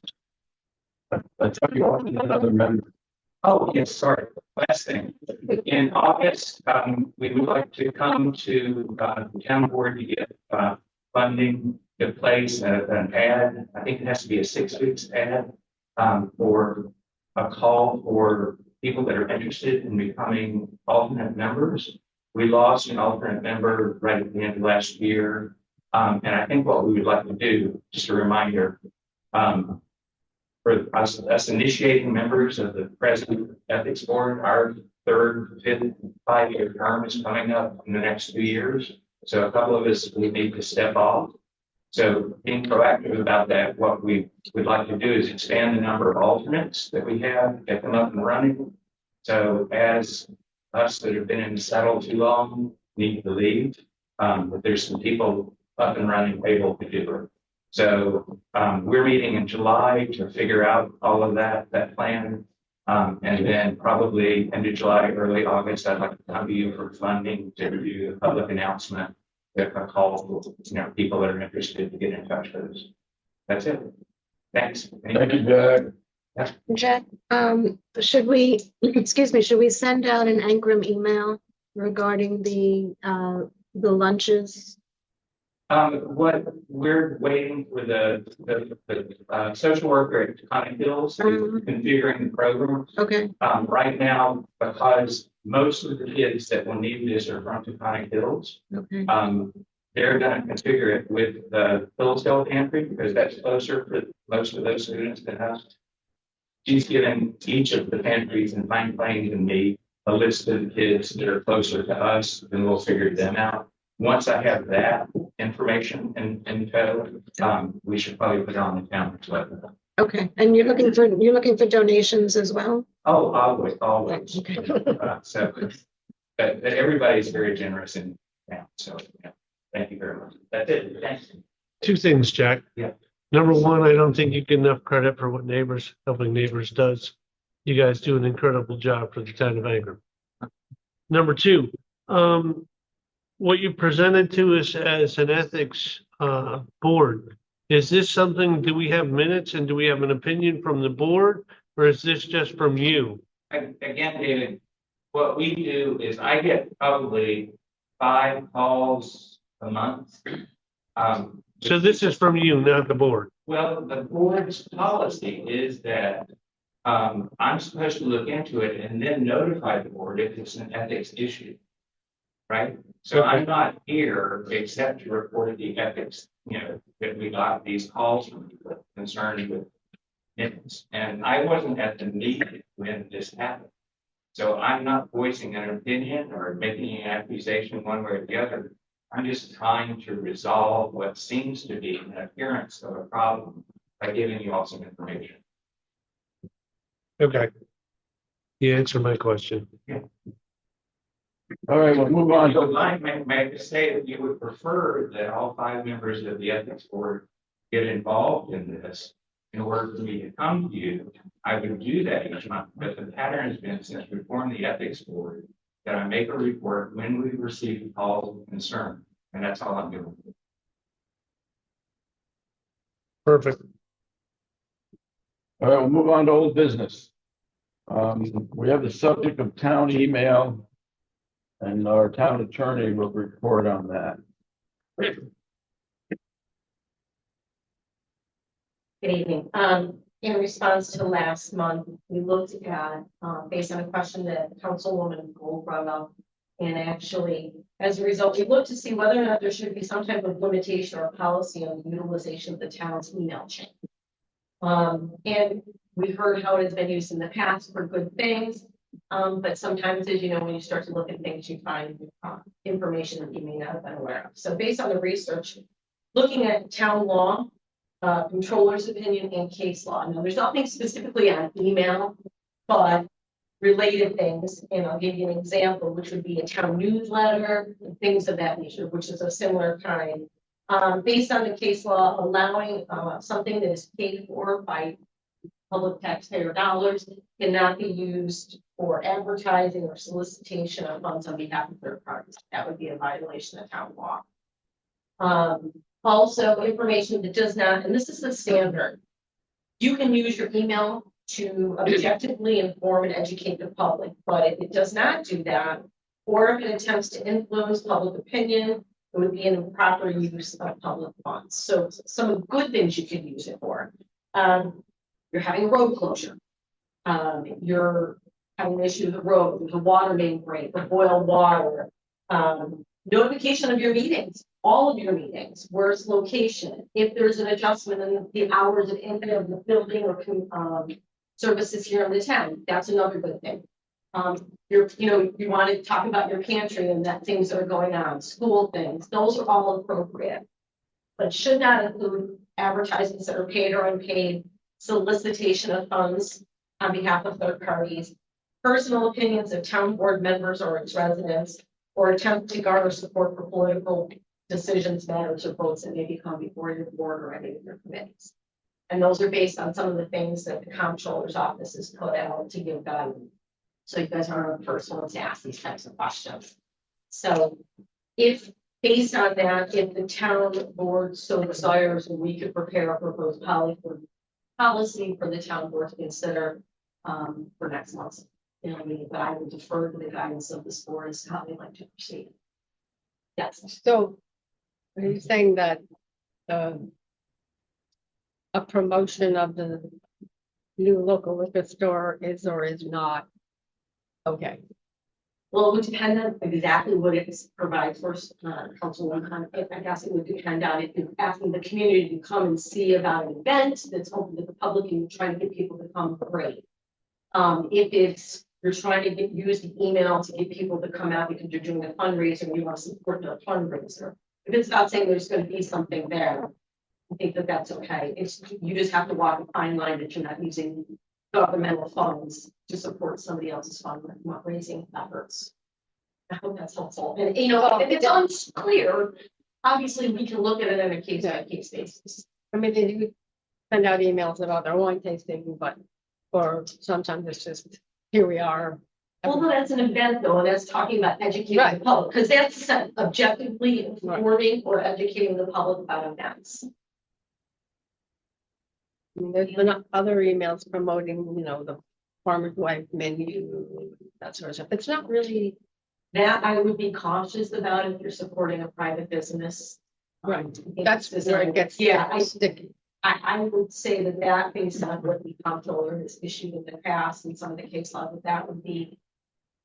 Let's talk about another member. Oh, yes, sorry. Last thing. In August, we would like to come to the town board to get funding to place an ad. I think it has to be a 6 weeks ad for a call for people that are interested in becoming alternate members. We lost an alternate member right at the end of last year. And I think what we would like to do, just a reminder, for us initiating members of the present ethics board, our third, fifth, 5-year term is coming up in the next 2 years. So a couple of us will need to step off. So being proactive about that, what we would like to do is expand the number of alternates that we have, get them up and running. So as us that have been in the saddle too long need to leave, but there's some people up and running able to do it. So we're meeting in July to figure out all of that plan. And then probably end of July, early August, I'd like to come to you for funding to do a public announcement with a call for people that are interested to get in touch with us. That's it. Thanks. Thank you, Jack. Jack, should we, excuse me, should we send out an Ankrum email regarding the lunches? What we're waiting for the social worker at Connie Hills configuring the program. Okay. Right now, because most of the kids that will need this are from Connie Hills. Okay. They're going to configure it with the Hillsdale pantry because that's closer for most of those students than us. She's given each of the pantries in Pine Plains and me a list of the kids that are closer to us, and we'll figure them out. Once I have that information in tow, we should probably put it on the town website. Okay, and you're looking for donations as well? Oh, always. Okay. But everybody's very generous in town. So thank you very much. That's it. Thanks. 2 things, Jack. Yeah. Number one, I don't think you get enough credit for what Helping Neighbors does. You guys do an incredible job for the town of Ankrum. Number 2, what you presented to us as an ethics board, is this something, do we have minutes and do we have an opinion from the board, or is this just from you? Again, David, what we do is I get probably 5 calls a month. So this is from you, not the board. Well, the board's policy is that I'm supposed to look into it and then notify the board if it's an ethics issue. Right? So I'm not here except to report the ethics, that we got these calls from people concerned with ethics. And I wasn't at the meeting when this happened. So I'm not voicing an opinion or making an accusation one way or the other. I'm just trying to resolve what seems to be an appearance of a problem by giving you all some information. Okay. You answered my question. Yeah. All right, we'll move on. May I just say that you would prefer that all 5 members of the ethics board get involved in this in order for me to come to you. I would do that each month, but the pattern has been since we formed the ethics board that I make a report when we receive calls of concern, and that's all I'm doing. Perfect. All right, we'll move on to old business. We have the subject of town email, and our town attorney will report on that. Good evening. In response to last month, we looked at, based on a question that Councilwoman Gold brought up, and actually, as a result, we looked to see whether or not there should be some type of limitation or policy on the utilization of the town's email chain. And we heard how it has been used in the past for good things, but sometimes, as you know, when you start to look at things, you find information that you may not have been aware of. So based on the research, looking at town law, controller's opinion, and case law. Now, there's nothing specifically on email, but related things, and I'll give you an example, which would be a town newsletter, and things of that nature, which is a similar kind. Based on the case law, allowing something that is paid for by public taxpayer dollars cannot be used for advertising or solicitation of funds on behalf of third parties. That would be a violation of town law. Also, information that does not, and this is the standard, you can use your email to objectively inform and educate the public, but if it does not do that, or if it attempts to influence public opinion, It would be an improper use of public funds. So some of the good things you could use it for. You're having a road closure. You're having an issue with the road, the water main break, the boil water. Notification of your meetings, all of your meetings, where's location, if there's an adjustment in the hours of any of the building or services here in the town, that's another good thing. You want to talk about your pantry and that things that are going on, school things, those are all appropriate. But should not include advertisements that are paid or unpaid, solicitation of funds on behalf of third parties, personal opinions of town board members or its residents, or attempt to garner support for political decisions, matters, or votes that may become before your board or any of your committees. And those are based on some of the things that the comptroller's office has put out to give guidance. So you guys aren't the first ones to ask these types of questions. So if based on that, if the town board so desires, we could prepare a proposed policy for the town board to consider for next month. But I would defer to the guidance of this board as to how they'd like to proceed. Yes. So are you saying that a promotion of the new local liquor store is or is not okay? Well, it would depend on exactly what it provides for Councilwoman. I guess it would depend on if you're asking the community to come and see about an event that's open to the public and you're trying to get people to come, great. If it's you're trying to use the email to get people to come out because you're doing a fundraiser and you want to support the fundraiser. If it's not saying there's going to be something there, I think that that's okay. It's you just have to walk a fine line that you're not using governmental funds to support somebody else's fundraising efforts. I hope that's helpful. And if it's unclear, obviously we can look at it on a case by case basis. I mean, they do send out emails about their wine tasting, but or sometimes it's just here we are. Well, no, that's an event though, and that's talking about educating the public, because that's objectively informing or educating the public about events. I mean, there's been other emails promoting, the farmer's wife menu, that sort of stuff. It's not really. That I would be cautious about if you're supporting a private business. Right. That's where it gets sticky. I would say that based on what the comptroller has issued in the past and some of the case law, that would be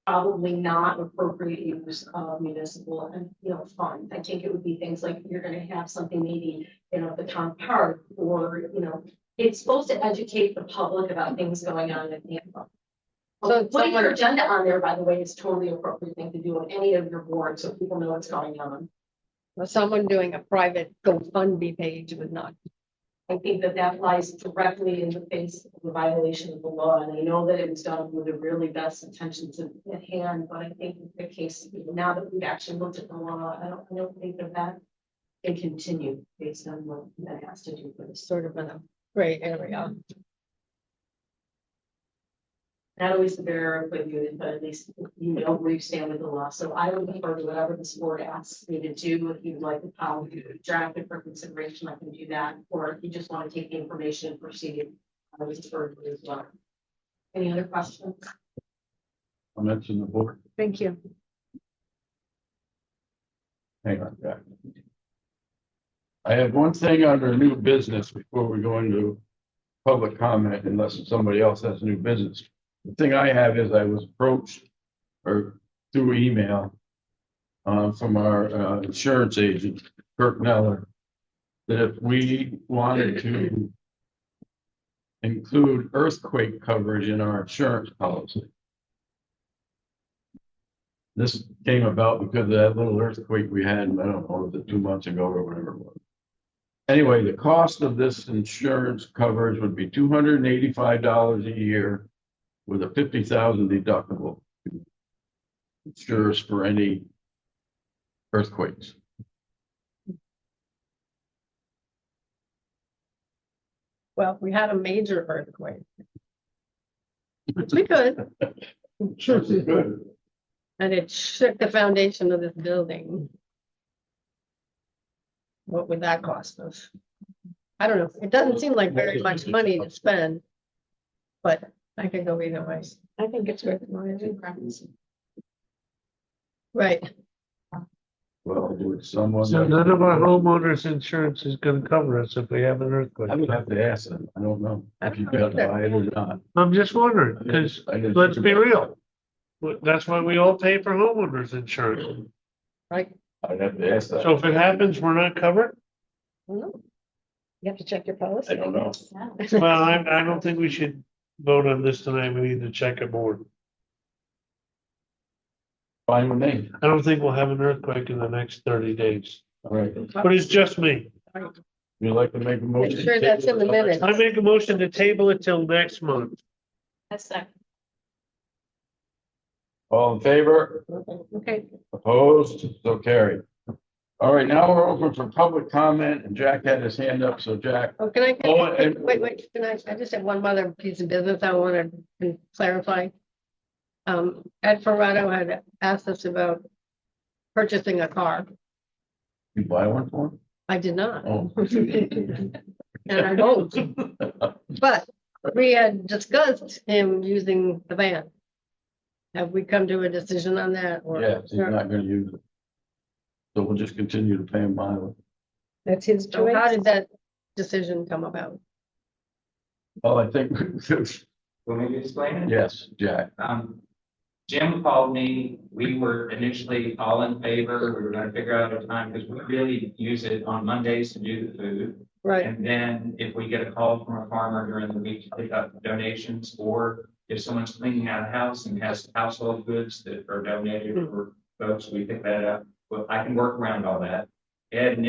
probably not appropriate use of municipal and fund. I think it would be things like you're going to have something maybe at the town park, or it's supposed to educate the public about things going on at the end. So putting your agenda on there, by the way, is totally appropriate thing to do on any of your boards so people know what's going on. Well, someone doing a private GoFundMe page would not. I think that lies directly in the face of the violation of the law, and I know that it was done with the really best intentions at hand, but I think in the case, now that we've actually looked at the law, I don't think that can continue based on what that has to do with it. Sort of in a gray area. Not always the bearer of good news, but at least where you stand with the law. So I would defer to whatever the board asks me to do. If you'd like to draft it for consideration, I can do that. Or if you just want to take the information and proceed, I would defer to it as well. Any other questions? Comments in the board? Thank you. Hang on, Jack. I have one thing under new business before we go into public comment, unless somebody else has new business. The thing I have is I was approached or through email from our insurance agent, Kirk Neller, that if we wanted to include earthquake coverage in our insurance policy. This came about because of that little earthquake we had, I don't know, was it 2 months ago or whatever it was. Anyway, the cost of this insurance coverage would be $285 a year with a $50,000 deductible. Insures for any earthquakes. Well, if we had a major earthquake. We could. Good. And it shook the foundation of this building. What would that cost us? I don't know. It doesn't seem like very much money to spend. But I can go either way. I think it's worth more. Right. Well, would someone? So none of our homeowners insurance is gonna cover us if we have an I earthquake. would have to ask them. I don't know if you got to buy it or not. I'm just wondering, because I didn't let's think be about it. real. That's why we all pay for homeowners insurance. Right? I'd have to ask that. So if it happens, we're not covered? You have to check your I policy. don't know. Well, I don't think we should vote on this tonight. We need to check it more. Fine with me. I don't think we'll have an earthquake in the next 30 days, All right. but it's just me. You'd like to make a motion? Make sure that's in the minutes. I make a motion to table it till next month. That's that. All in favor? Okay, Opposed? So carried. All right, now we're open for public comment and Jack had his hand up. So Jack, Oh, can I? Oh, and- Wait, can I just have one other piece of business I want to clarify. Ed Ferraro had asked us about purchasing a car. you buy one for him? I did not. Oh. And I won't. But we had discussed him using the van. Have we come to a decision on that or? Yes, he's not gonna use it. So we'll just continue to pay him mileage. that's his So how choice. did that decision come about? Well, I think, Want me to explain it? yes, Jack. Jim called me, we were initially all in favor, we were gonna figure out a time, because we really use it on Mondays to do the food. Right, And then if we get a call from a farmer during the week to pick up donations, or if someone's cleaning out a house and has household goods that are donated for folks, we pick that up. Well, I can work around all that. Ed,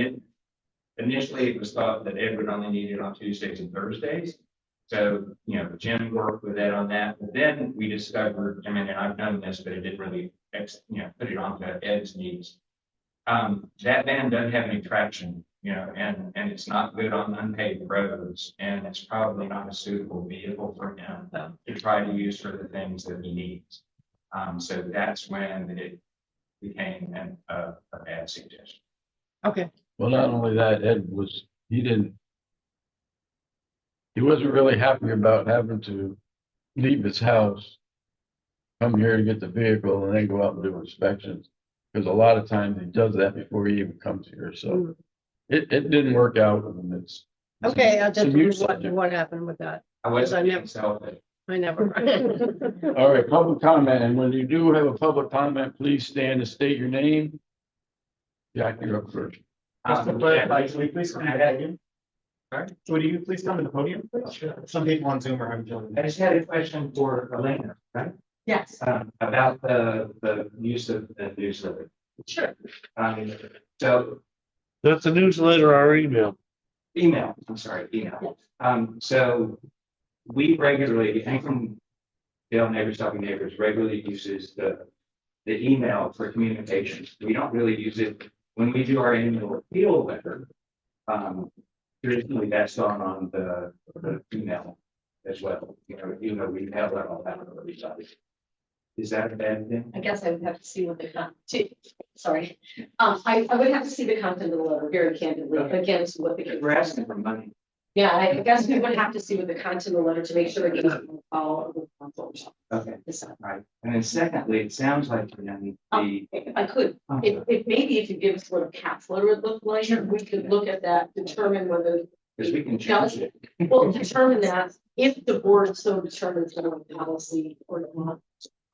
initially it was thought that Ed would only need it on Tuesdays and Thursdays. So, Jim worked with Ed on that, but then we discovered, and I've done this, but it didn't really, put it onto Ed's needs. That van doesn't have any traction, and it's not good on unpaved roads, and it's probably not a suitable vehicle for him to try to use for the things that he needs. So that's when it became a bad suggestion. okay, Well, not only that, he wasn't really happy about having to leave his house, come here to get the vehicle and then go out and do inspections. Because a lot of times he does that before he even comes here, so it didn't work out and it's. okay, I it's a just mute wondered subject. what happened with that. I wasn't I never- being selfish. I never. All right, public comment, and when you do have a public comment, please stand and state your name. Jack, you're up first. Just to clarify, can we please come ahead again? Sorry, would you please come to the podium? Some people on Zoom are having trouble. I just had a question for Elena, right? Yes, About the use of the newsletter. sure. So That's a newsletter or email. email, so we regularly, and from Dale Neighbors Helping Neighbors regularly uses the email for communications. We don't really use it when we do our annual appeal letter. Traditionally, that's on the email as well. We have that all that on everybody. Is that a bad thing? I guess I would have to see what the sorry. I would have to see the content of the letter very candidly, against what the. We're asking for money. Yeah, I guess we would have to see what the content of the letter to make sure it doesn't follow the council. Okay, right. And then secondly, it sounds like If I could, if maybe if you give us what a cap letter would look like, we could look at that, determine whether. because we can change it. Well, determine that if the board so determines on a policy or not.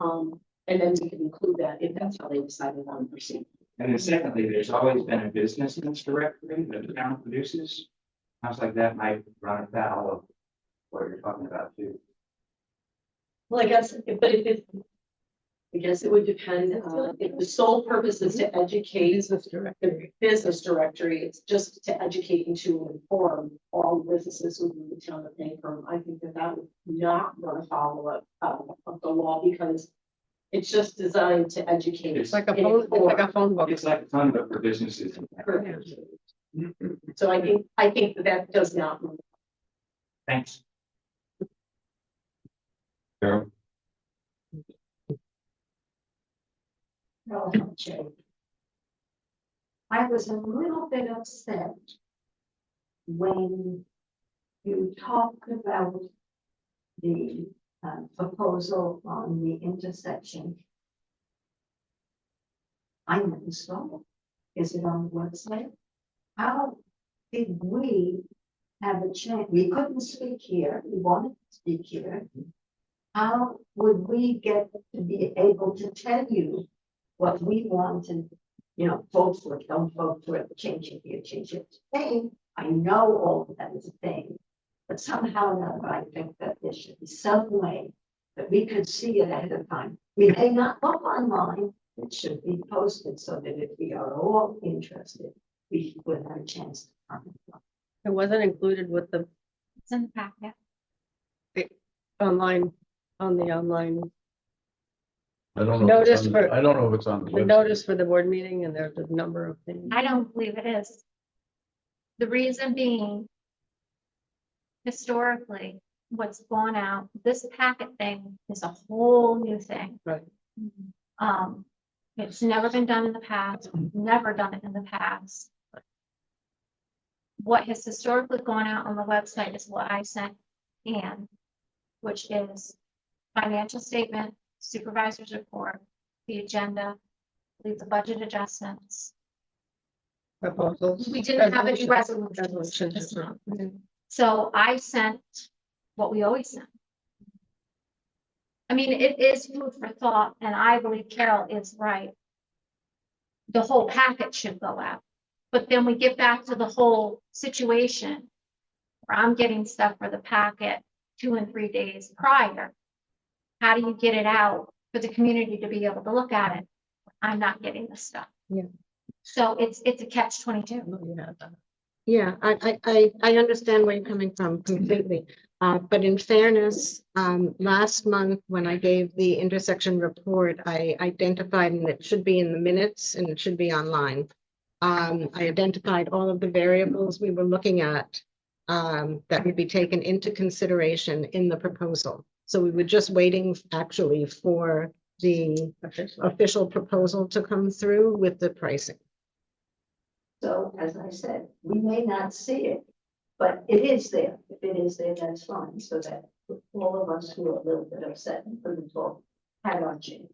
And then we can include that if that's how they decided on to proceed. And then secondly, there's always been a business directory that the town produces. Sounds like that might run afoul of what you're talking about too. Well, I guess, but I guess it would depend, if the sole purpose is to educate the business directory, it's just to educate and to inform all businesses within the town of Bancroft. I think that would not run afoul of the law because it's just designed to educate. It's like a phone, it's like a phone book. It's like a phone book for businesses. Correct. So I think that does not. Thanks. Carol? No, Jay. I was a little bit upset when you talked about the proposal on the intersection. I never saw it. Is it on the website? How did we have a chance? We couldn't speak here. We wanted to speak here. How would we get to be able to tell you what we wanted? You know, vote for it, don't vote for it, change it here, change it. Thing. I know all of that is a thing. But somehow or another, I think that there should be some way that we could see it ahead of time. We may not look online. It should be posted so that if we are all interested, we would have a chance to comment. It wasn't included with the It's in the packet. online, on the online, I don't know. if it's Notice on- for- I don't know if it's on the the website. notice for the board meeting, and there's a number of things. I don't believe it is. The reason being, historically, what's gone out, this packet thing is a whole new thing. Right. It's never been done in the past, never done it in the past. What has historically gone out on the website is what I sent Ann, which is financial statement, supervisor's report, the agenda, the budget adjustments. Proposals. We didn't have any resolutions Resolutions. this month. So I sent what we always send. I mean, it is food for thought, and I believe Carol is right. The whole packet should go out, but then we get back to the whole situation where I'm getting stuff for the packet 2 and 3 days prior. How do you get it out for the community to be able to look at it? I'm not getting the stuff. Yeah. So it's a catch-22. Yeah, I understand where you're coming from completely. But in fairness, last month when I gave the intersection report, I identified, and it should be in the minutes and it should be online. I identified all of the variables we were looking at that would be taken into consideration in the proposal. So we were just waiting actually for the official proposal to come through with the pricing. So, as I said, we may not see it, but it is there. If it is there, that's fine, so that all of us who are a little bit upset and couldn't talk had our chance.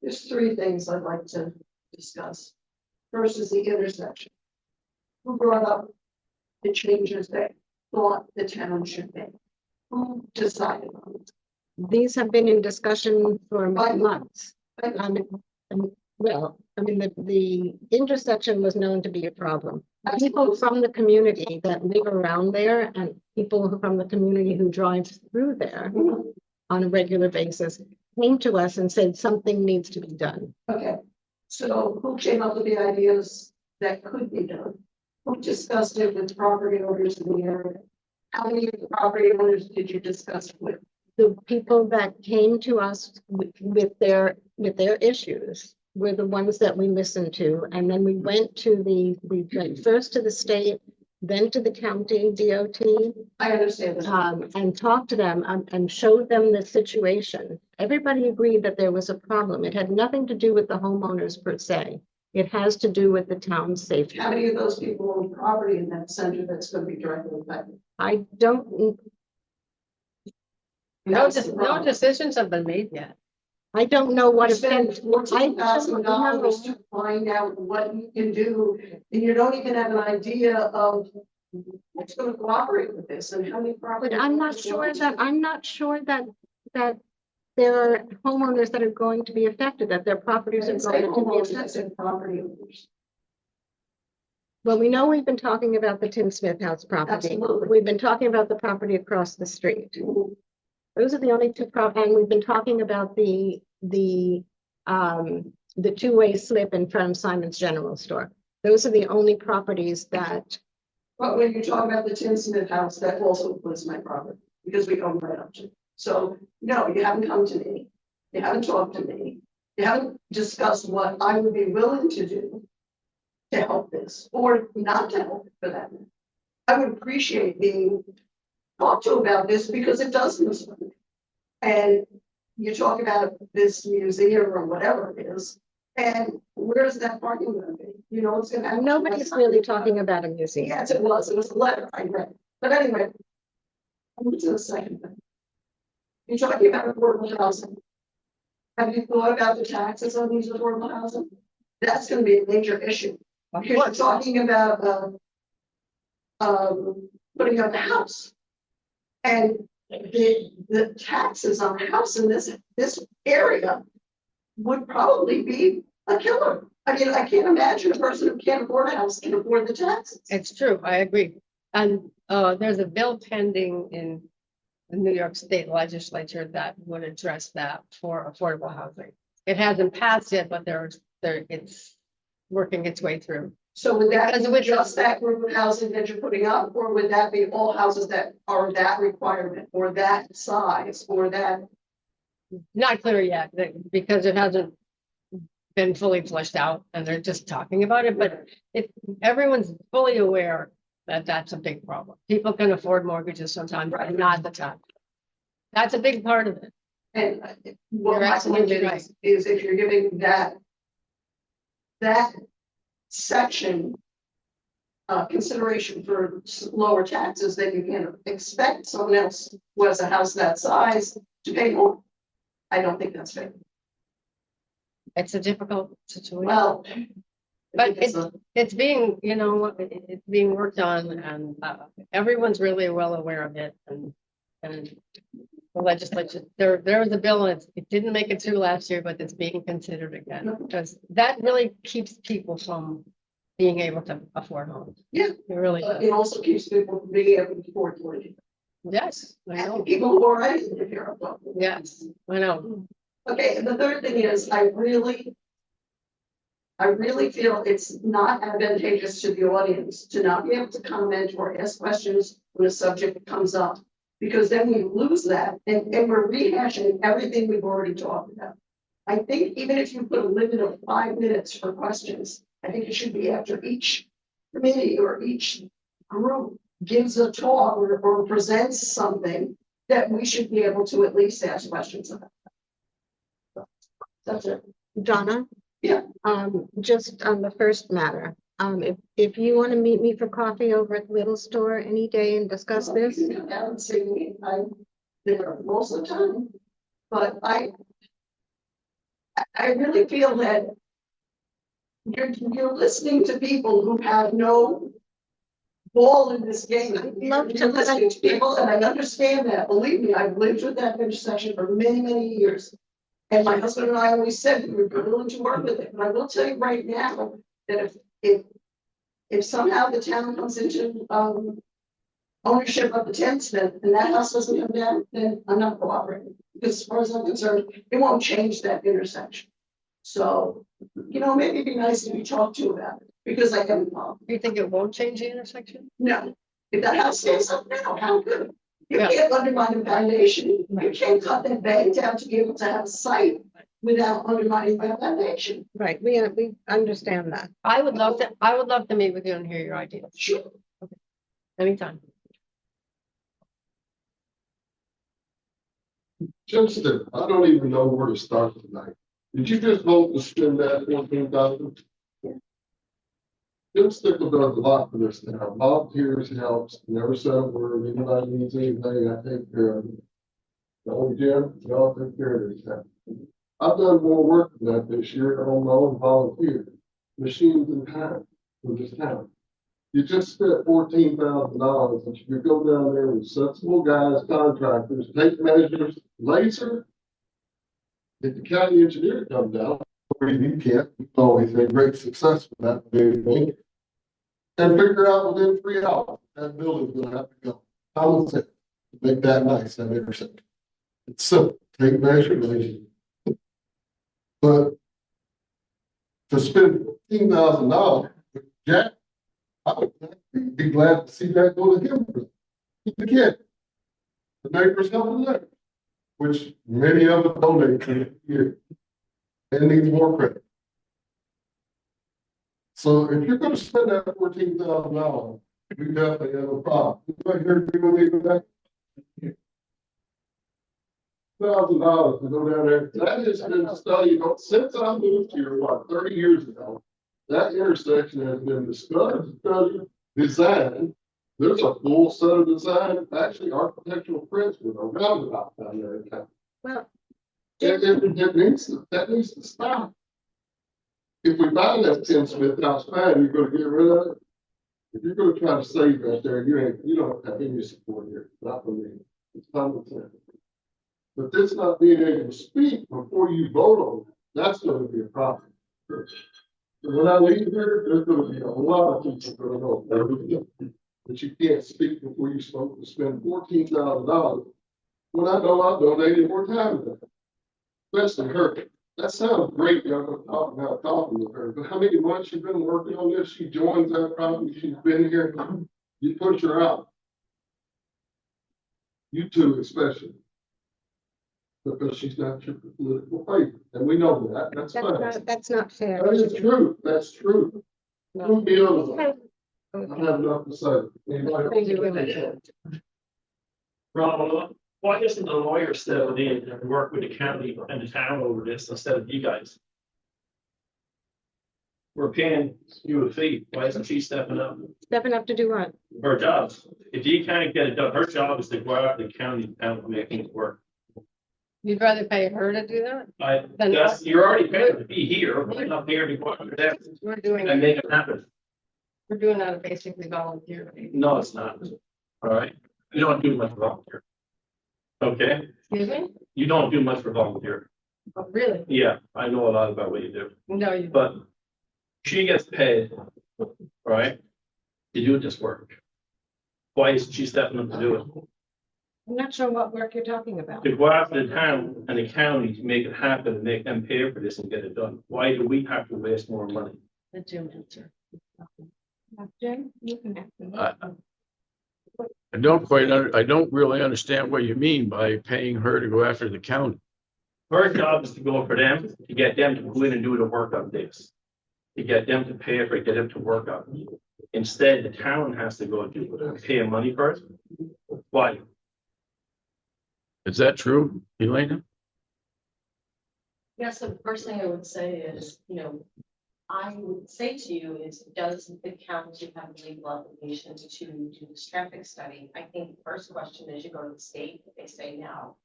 There's 3 things I'd like to discuss. First is the intersection. Who brought up the changes that thought the town should make? Who decided on it? These have been in discussion for months. The intersection was known to be a problem. People from the community that live around there and people from the community who drive through there on a regular basis came to us and said something needs to be done. Okay, so who came up with the ideas that could be done? Who discussed it with property owners in the area? How many property owners did you discuss with? The people that came to us with their issues were the ones that we listened to. And then we went first to the state, then to the county DOT. I understand that. And talked to them and showed them the situation. Everybody agreed that there was a problem. It had nothing to do with the homeowners per se. It has to do with the town's safety. How many of those people own property in that center that's going to be directly affected? I don't. No decisions have been made yet. I don't know what. Spend $14,000 to find out what you can do, and you don't even have an idea of what's going to cooperate with this and how many property. But I'm not sure that there are homeowners that are going to be affected, that their properties are going to be affected. Property owners. Well, we know we've been talking about the Tim Smith house property. Absolutely. We've been talking about the property across the street. Those are the only 2 properties, and we've been talking about the 2-way slip in front of Simon's General Store. Those are the only properties that. But when you talk about the Tim Smith house, that also includes my property because we own right up to. So no, you haven't come to me. You haven't talked to me. You haven't discussed what I would be willing to do to help this, or not to help for that. I would appreciate being talked to about this because it does concern me. And you talk about this museum or whatever it is, and where's that parking going to be? You know, it's gonna. Nobody's really talking about a museum. Yes, it was a letter I read, but anyway. I'm to the second thing. You're talking about affordable housing. Have you thought about the taxes on these affordable housing? That's gonna be a major issue. Because you're talking about, putting up a house. And the taxes on a house in this area would probably be a killer. I mean, I can't imagine a person who can't afford a house can afford the taxes. It's true, I agree. And there's a bill pending in the New York State Legislature that would address that for affordable housing. It hasn't passed yet, but it's working its way through. So would that Because be with just that group of housing that you're putting up, or would that be all houses that are that requirement, or that size, or that? Not clear yet, because it hasn't been fully fleshed out and they're just talking about it, but everyone's fully aware that that's a big problem. People can afford mortgages sometimes, but not the time. That's a big part of it. And what You're my absolutely point right. is if you're giving that section consideration for lower taxes, then you can expect someone else who has a house that size to pay more. I don't think that's fair. It's a difficult situation. Well, But it's being, it's being worked on and everyone's really well aware of it and the legislature, there was a bill and it didn't make it through last year, but it's being considered again because that really keeps people from being able to afford homes. Yeah. It really does. it also keeps people from being able to afford to live. Yes, I know. People who are already live here. Yes, I know. Okay, and the third thing is I really feel it's not advantageous to the audience to not be able to comment or ask questions when a subject comes up. Because then we lose that and we're rehashing everything we've already talked about. I think even if you put a limit of 5 minutes for questions, I think it should be after each committee or each group gives a talk or presents something that we should be able to at least ask questions about. That's it. Donna? Yeah. Just on the first matter, if you want to meet me for coffee over at the Little Store any day and discuss this. You can come down and see me. I'm there most of the time, but I really feel that you're listening to people who have no ball in this game. Love to You're listening to people, and I understand that. Believe me, I've lived with that intersection for many, many years. And my husband and I always said we were willing to work with it. But I will tell you right now that if somehow the town comes into ownership of the tents, then and that house doesn't come down, then I'm not cooperating. Because as far as I'm concerned, it won't change that intersection. So, maybe it'd be nice to be talked to about it because I haven't. You think it won't change the intersection? No. If that house stays up now, how good? You can't undermine the foundation. You can't cut that bank down to be able to have a site without undermining the foundation. Right, we understand that. I would love to meet with you and hear your ideas. Sure. Okay. Anytime. Justin, I don't even know where to start tonight. Did you just vote to spend that $14,000? Jim Stickle does a lot for this now. Volunteers, helps, never said a word. Anybody needs anything, I take care of it. The old Jim, y'all take care of this now. I've done more work than that this year on my own volunteer. Machines and time for this town. You just spent $14,000, and you could go down there with sensible guys, contractors, tape measures, laser. If the county engineer comes down, you can't, it's always a great success with that very thing. And figure out within 3 hours, that building's gonna have to go. Common sense, make that nice, that intersection. It's simple, take measures. But to spend $15,000, Jack, I would be glad to see that go to him. The kid, the neighbors helping there, which many of them donate to here. And needs more credit. So if you're gonna spend that $14,000, we definitely have a problem. Anybody here agree with me with that? $1,000 to go down there. That has been studied since I moved here, 30 years ago. That intersection has been discussed, studied, designed. There's a full set of design, actually architectural prints with a roundabout down there in town. Well, That needs to stop. If we buy that Tim Smith house fine, you're gonna get rid of it. If you're gonna try to save that there, you don't have any support here, not from me. It's common sense. But this not being able to speak before you vote on it, that's gonna be a problem. So when I leave here, there's gonna be a lot of people gonna know that you can't speak before you're supposed to spend $14,000. When I know I donated more time to that. Especially her. That sounds great, y'all gonna talk about talking with her, but how many months you've been working on this? She joins that property, she's been here, you push her out. You two especially. Because she's not your political favorite, and we know that, that's fine. that's not fair. That is true, that's true. Move the other way. I Okay. have enough to say. Thank you. Ronald, why doesn't the lawyer step in and work with the county and the town over this instead of you guys? We're paying you a fee. Why isn't she stepping up? Stepping up to do what? Her jobs. If you can't get it done, her job is to go out to the county and make things work. You'd rather pay her to do that? You're already paying to be here. We're not here to go out there We're doing, and make it happen. we're doing that basically volunteer. No, it's not. All right. You don't do much for volunteer. Okay? Excuse me? You don't do much for volunteer. Oh, really? Yeah, I know a lot about what you do, No, you. but she gets paid, right? To do this work. Why is she stepping up to do it? I'm not sure what work you're talking about. To go after the town and the county to make it happen, and make them pay for this and get it done. Why do we have to waste more money? The June answer. Jim, you can answer. I don't really understand what you mean by paying her to go after the county. Her job is to go for them, to get them to go in and do the work on this. To get them to pay for it, get them to work on it. Instead, the town has to go do it, pay them money for it. Why? Is that true, Elena? Yes, the first thing I would say is, I would say to you is, does the county have a legal obligation to do this traffic study? I think the first question is you go to the state, they say no.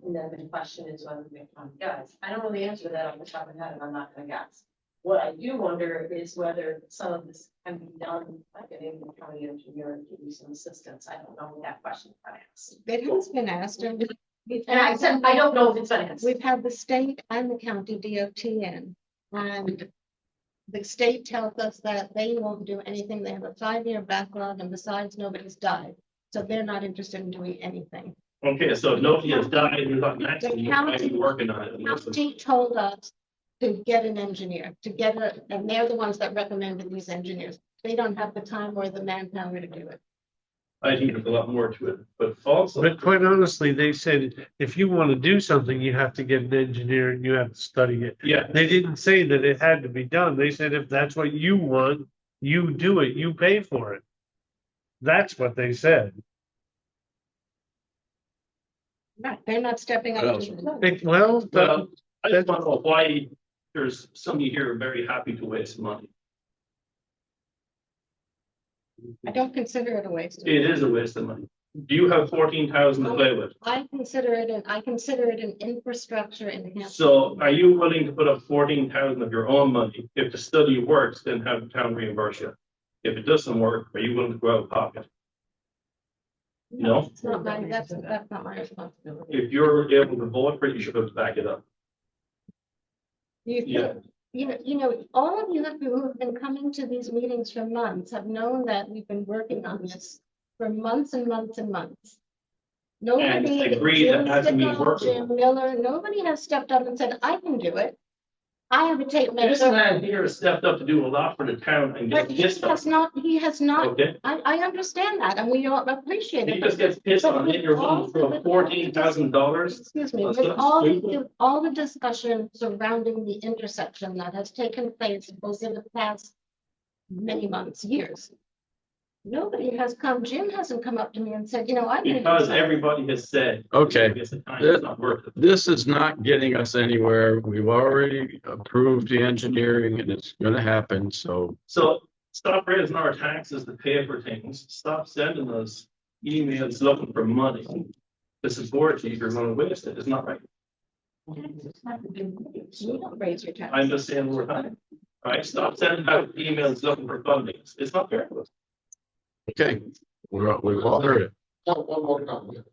And then the question is whether the county does. I don't really answer that on the top of my head, and I'm not gonna guess. What I do wonder is whether some of this can be done by getting the county engineer and give you some assistance. I don't know what that question got asked. It has been asked, and And I said, I don't know if it's been asked. we've had the state and the county DOT in, and the state tells us that they won't do anything. They have a 5-year backlog, and besides, nobody's died. So they're not interested in doing anything. Okay, so if nobody has died, you're not actually, The county- you're working on it. County told us to get an engineer, and they're the ones that recommended these engineers. They don't have the time or the manpower to do it. I think there's a lot more to it, but also. But quite honestly, they said, if you want to do something, you have to get an engineer and you have to study it. Yeah, They didn't say that it had to be done. They said, if that's what you want, you do it, you pay for it. That's what they said. They're not stepping up. What to Well, well, I just want to know why there's somebody here very happy to waste money. I don't consider it a waste. It is a waste of money. Do you have 14,000 to play with? I consider it an infrastructure enhancement. So are you willing to put up 14,000 of your own money? If the study works, then have the town reimburse you. If it doesn't work, are you willing to go out of pocket? No? It's not my, that's not my responsibility. If you're able to vote for it, you should have to back it up. Yeah. All of you who have been coming to these meetings for months have known that we've been working on this for months and months and months. Nobody, And agree that Jim hasn't been Stickle, working. Jim Miller, nobody has stepped up and said, I can do it. I have a tape This measure. man here has stepped up to do a lot for the town and But get he pissed has on. not, Okay, I understand that, and we all appreciate it. he just gets pissed on it. You're willing to throw $14,000. Excuse me, That's with not all the discussion surrounding the intersection that has taken place over the past many months, years. Nobody has come, Jim hasn't come up to me and said, you know, I. think Because it's- everybody has said. Okay. It's a time, it's not worth it. This is not getting us anywhere. We've already approved the engineering and it's gonna happen, so. So stop raising our taxes to pay for things. Stop sending us emails looking for money to support you. You're gonna waste it. It's not right. You don't raise your tax. I'm just saying we're time. All right, stop sending out emails looking for funding. It's not fair. Okay, we've all heard it. One more comment.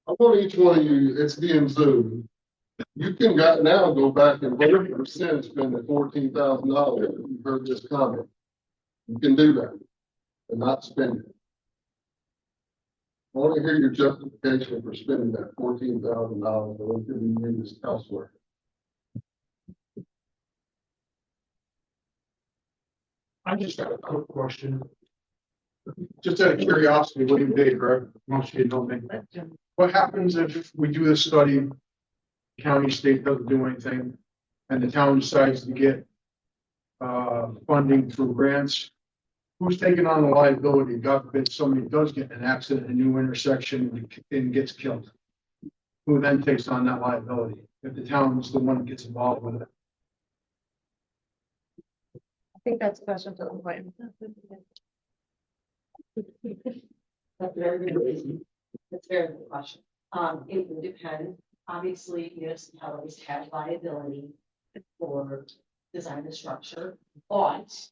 I want each one of you, it's being Zoom. You can now go back and 100% spend the $14,000. You heard this comment. You can do that and not spend it. I want to hear your justification for spending that $14,000 or it could be used elsewhere. I just got a quick question. Just out of curiosity, William Day, correct? Most of you know me. What happens if we do this study, county, state doesn't do anything, and the town decides to get funding through grants? Who's taking on the liability? God forbid somebody does get in an accident, a new intersection, and gets killed. Who then takes on that liability if the town is the one that gets involved with it? I think that's a question for the plan. That's very good. That's a very good question. It would depend. Obviously, municipalities have liability for design and structure, but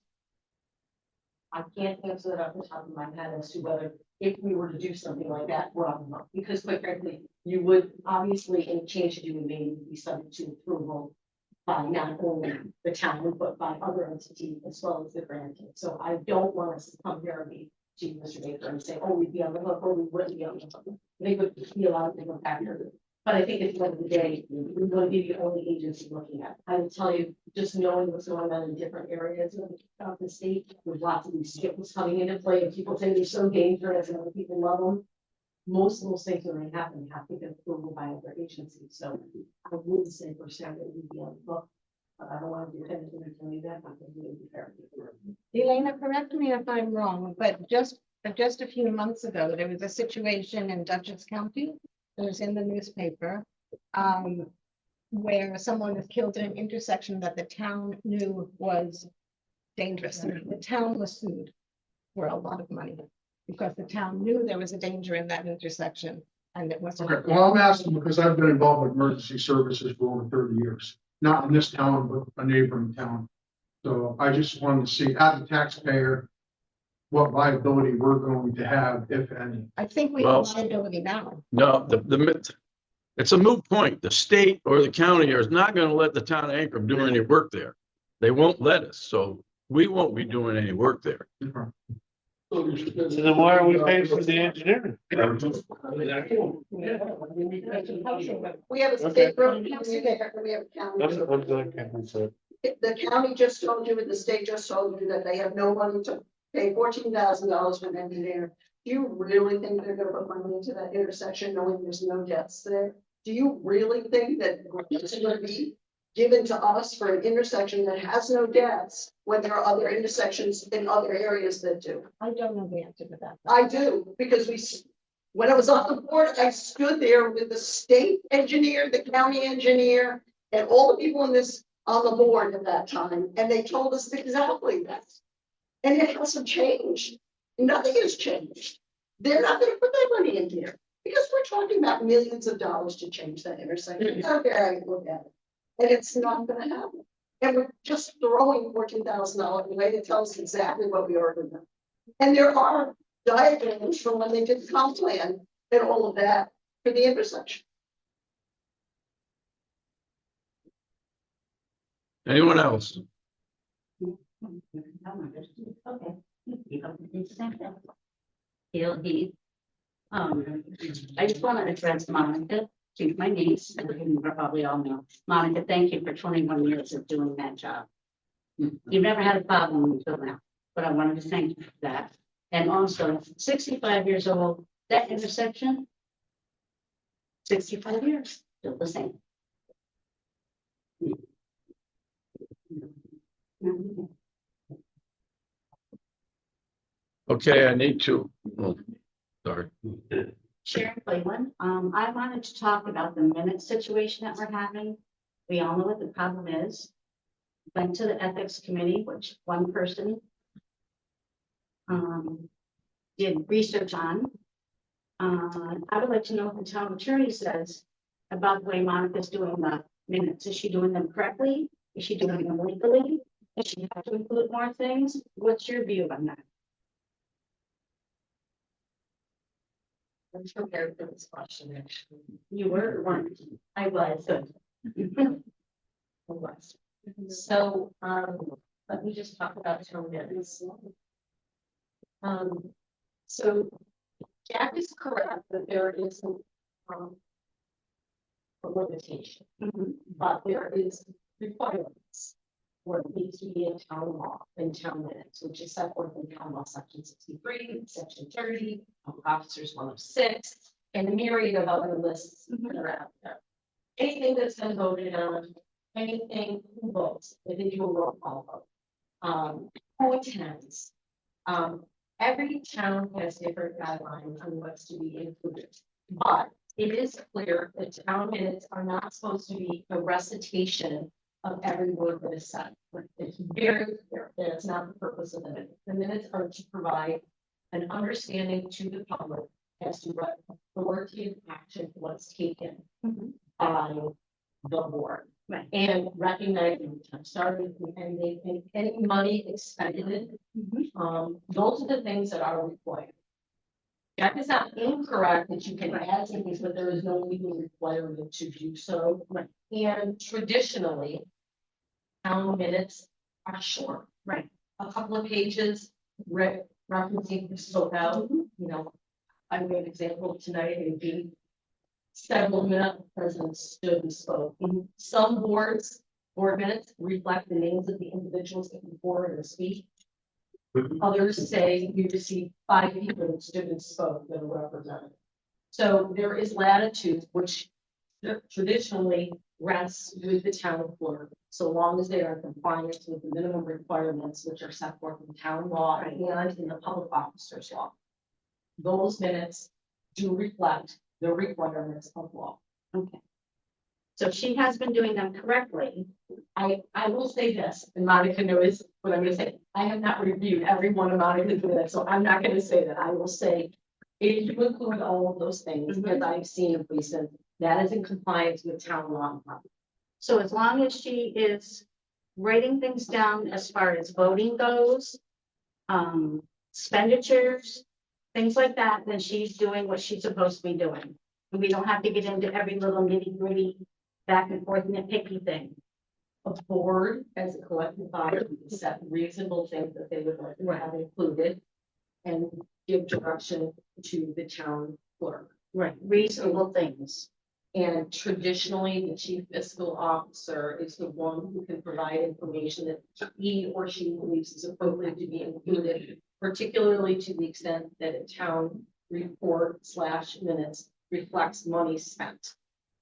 I can't answer that off the top of my head as to whether if we were to do something like that, well, because quite frankly, you would obviously any change you would make would be subject to approval by not only the town, but by other entities as well as the grantee. So I don't want us to come here and be to Mr. Baker and say, oh, we'd be on the hook or we wouldn't be on the hook. They would be a lot of different factors. But I think at the end of the day, we're going to be the only agency looking at it. I will tell you, just knowing what's going on in different areas of the state, with lots of these skills coming into play, and people say they're so dangerous and other people love them. Most of those things when they happen have to get approval by other agencies. So I would say for sure that we'd be on the hook. But I don't want to be definitive and tell you that. I think it would be fair. Elena, correct me if I'm wrong, but just a few months ago, there was a situation in Dutchess County. It was in the newspaper, where someone was killed in an intersection that the town knew was dangerous. The town was sued for a lot of money because the town knew there was a danger in that intersection and it wasn't. Okay, well, I'm asking because I've been involved with emergency services for over 30 years, not in this town, but a neighboring town. So I just wanted to see, as a taxpayer, what liability we're going to have, if any. I think we Well, have liability now. No, it's a moot point. The state or the county is not gonna let the town of Ankrum do any work there. They won't let us, so we won't be doing any work there. So then why are we paying for the engineering? We have a state road council there, and we have a county. The county just told you, and the state just told you that they have no money to pay $14,000 for an engineer. Do you really think they're gonna put money into that intersection knowing there's no debts there? Do you really think that it's gonna be given to us for an intersection that has no debts when there are other intersections in other areas that do? I don't know the answer to that. I do, because when I was on the board, I stood there with the state engineer, the county engineer, and all the people on the board at that time, and they told us exactly that. And it hasn't changed. Nothing has changed. They're not gonna put that money in here, because we're talking about millions of dollars to change that intersection. Okay, I look at it. And it's not gonna happen. And we're just throwing $14,000 away to tell us exactly what we already know. And there are diagrams from when they did the comp plan and all of that for the intersection. Anyone else? Okay. I just want to address Monica, she's my niece, and you probably all know. Monica, thank you for 21 years of doing that job. You've never had a problem until now, but I wanted to thank you for that. And also, 65 years old, that intersection, 65 years, still the same. Okay, I need to, oh, sorry. Sharon Cleveland, I wanted to talk about the minute situation that we're having. We all know what the problem is. Went to the ethics committee, which one person did research on. I would like to know what the town attorney says about the way Monica's doing the minutes. Is she doing them correctly? Is she doing them legally? Does she have to include more things? What's your view on that? I'm prepared for this question, actually. You were one. I was. I was. So, let me just talk about town minutes. So Jack is correct that there is a limitation, but there is requirements for it needs to be in town law and town minutes, which is set forth in town law section 63, section 30, officers 106, and a myriad of other lists that are out there. Anything that's been voted on, anything who votes, if they do a roll call vote, who attends. Every town has different guidelines on what's to be included, but it is clear that town minutes are not supposed to be a recitation of every word that is said. It's very clear that it's not the purpose of the minute. The minutes are to provide an understanding to the public as to what authoritative action was taken by the board. Right. And recognizing, I'm sorry, and any money expended, those are the things that are required. That is not incorrect that you can add things, but there is no legal requirement to do so. Right. And traditionally, town minutes are short. Right. A couple of pages, referencing spoke out, you know, I made an example tonight, it would be several minutes, president stood and spoke. Some board minutes reflect the names of the individuals that come forward and speak. Others say you received 5 people that stood and spoke that are represented. So there is latitude, which traditionally rests with the town clerk, so long as they are in compliance with the minimum requirements which are set forth in town law and in the public officers law. Those minutes do reflect the requirements of law. Okay. So she has been doing them correctly. I will say this, and Monica knows what I'm gonna say. I have not reviewed every one of Monica's minutes, so I'm not gonna say that. I will say, if you include all of those things, as I've seen in recent, that is in compliance with town law. So as long as she is writing things down as far as voting goes, expenditures, things like that, then she's doing what she's supposed to be doing. And we don't have to get into every little nitty gritty back and forth nitpicky thing. A board as a collective body set reasonable things that they would like to have included and give direction to the town clerk. Right, reasonable things. And traditionally, the chief fiscal officer is the one who can provide information that he or she believes is appropriate to be included, particularly to the extent that a town report / minutes reflects money spent.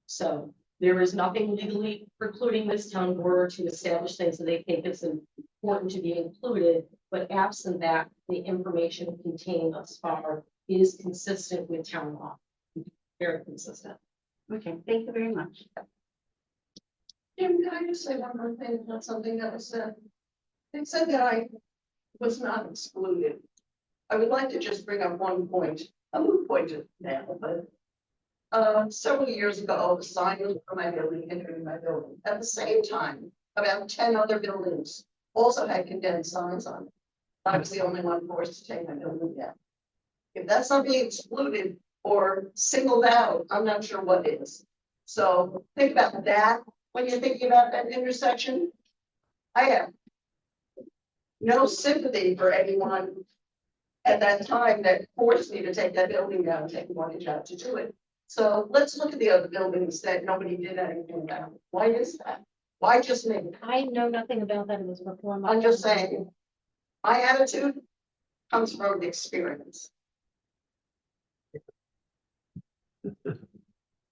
So there is nothing legally precluding this town board to establish things that they think is important to be included, but absent that, the information contained thus far is consistent with town law. Very consistent. Okay, thank you very much. Jim, can I just say one more thing about something that was said? It said that I was not excluded. I would like to just bring up one point, a moot point now, but several years ago, a sign was on my building, entering my building. At the same time, about 10 other buildings also had condemned signs on it. I was the only one forced to take my building down. If that's not being excluded or singled out, I'm not sure what is. So think about that when you're thinking about that intersection. I have no sympathy for anyone at that time that forced me to take that building down and take one job to do it. So let's look at the other buildings that nobody did anything about. Why is that? Why just me? I know nothing about that. It was before my. I'm just saying, my attitude comes from experience.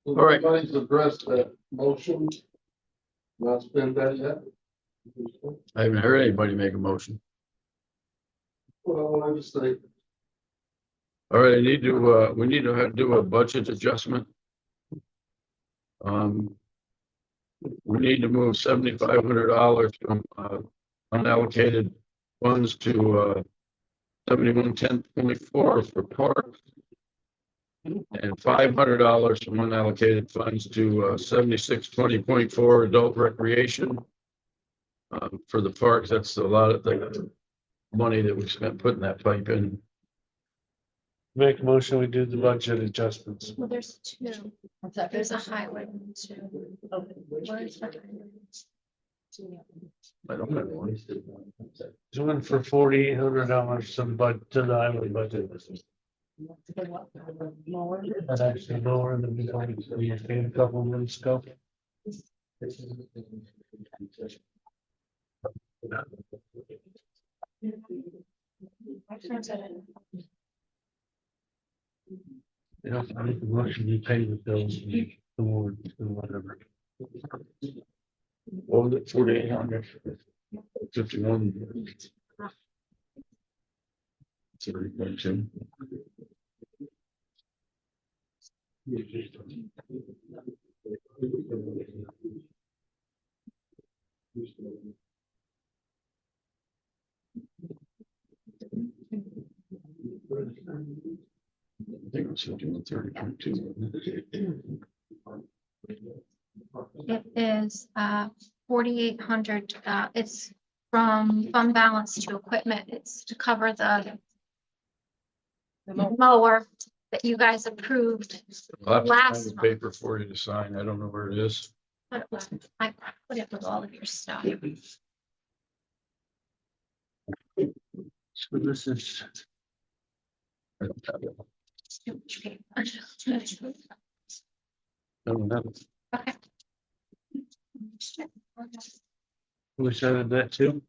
All right. Everybody's addressed that motion. Not spend that yet. I haven't heard anybody make a motion. Well, I just say, All right, we need to do a budget adjustment. We need to move $7,500 from, unallocated funds to, 7110.4 for parks. And $500 from unallocated funds to, 7620.4 adult recreation. For the parks, that's a lot of the money that we spent putting that pipe in. Make a motion, we do the budget adjustments. Well, there's two. There's a highway one too. Where's the highway? I don't have one. There's one for $4,800 to the highway budget. That's actually lower than we paid a couple of months ago. You know, I think the motion you pay the bills, the warrant, and whatever. What was it, 4,800? 51. 30.2. I think it's 30.2. It is 4,800. It's from fund balance to equipment. It's to cover the mower that you guys approved I'll have to last find the month. paper for you to sign. I don't know where it is. But I put it with all of your stuff. So this is, I don't have it. Too much paper. I don't have it. Okay. we signed that too?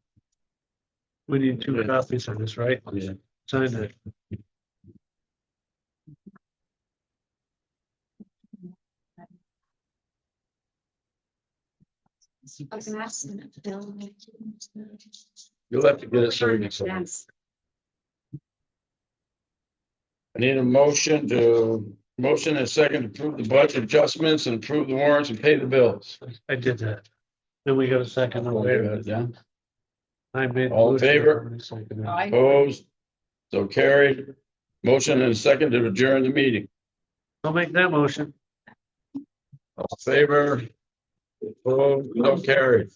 We need two copies of this, right? Yeah. Sign it. You'll have to get it signed. I need a motion and second to approve the budget adjustments and approve the warrants and pay the bills. I did that. Then we got a second on there. Yeah. I made. All in favor? Opposed? So carried. Motion and a second to adjourn the meeting. I'll make that motion. All in favor? Opposed? So carried.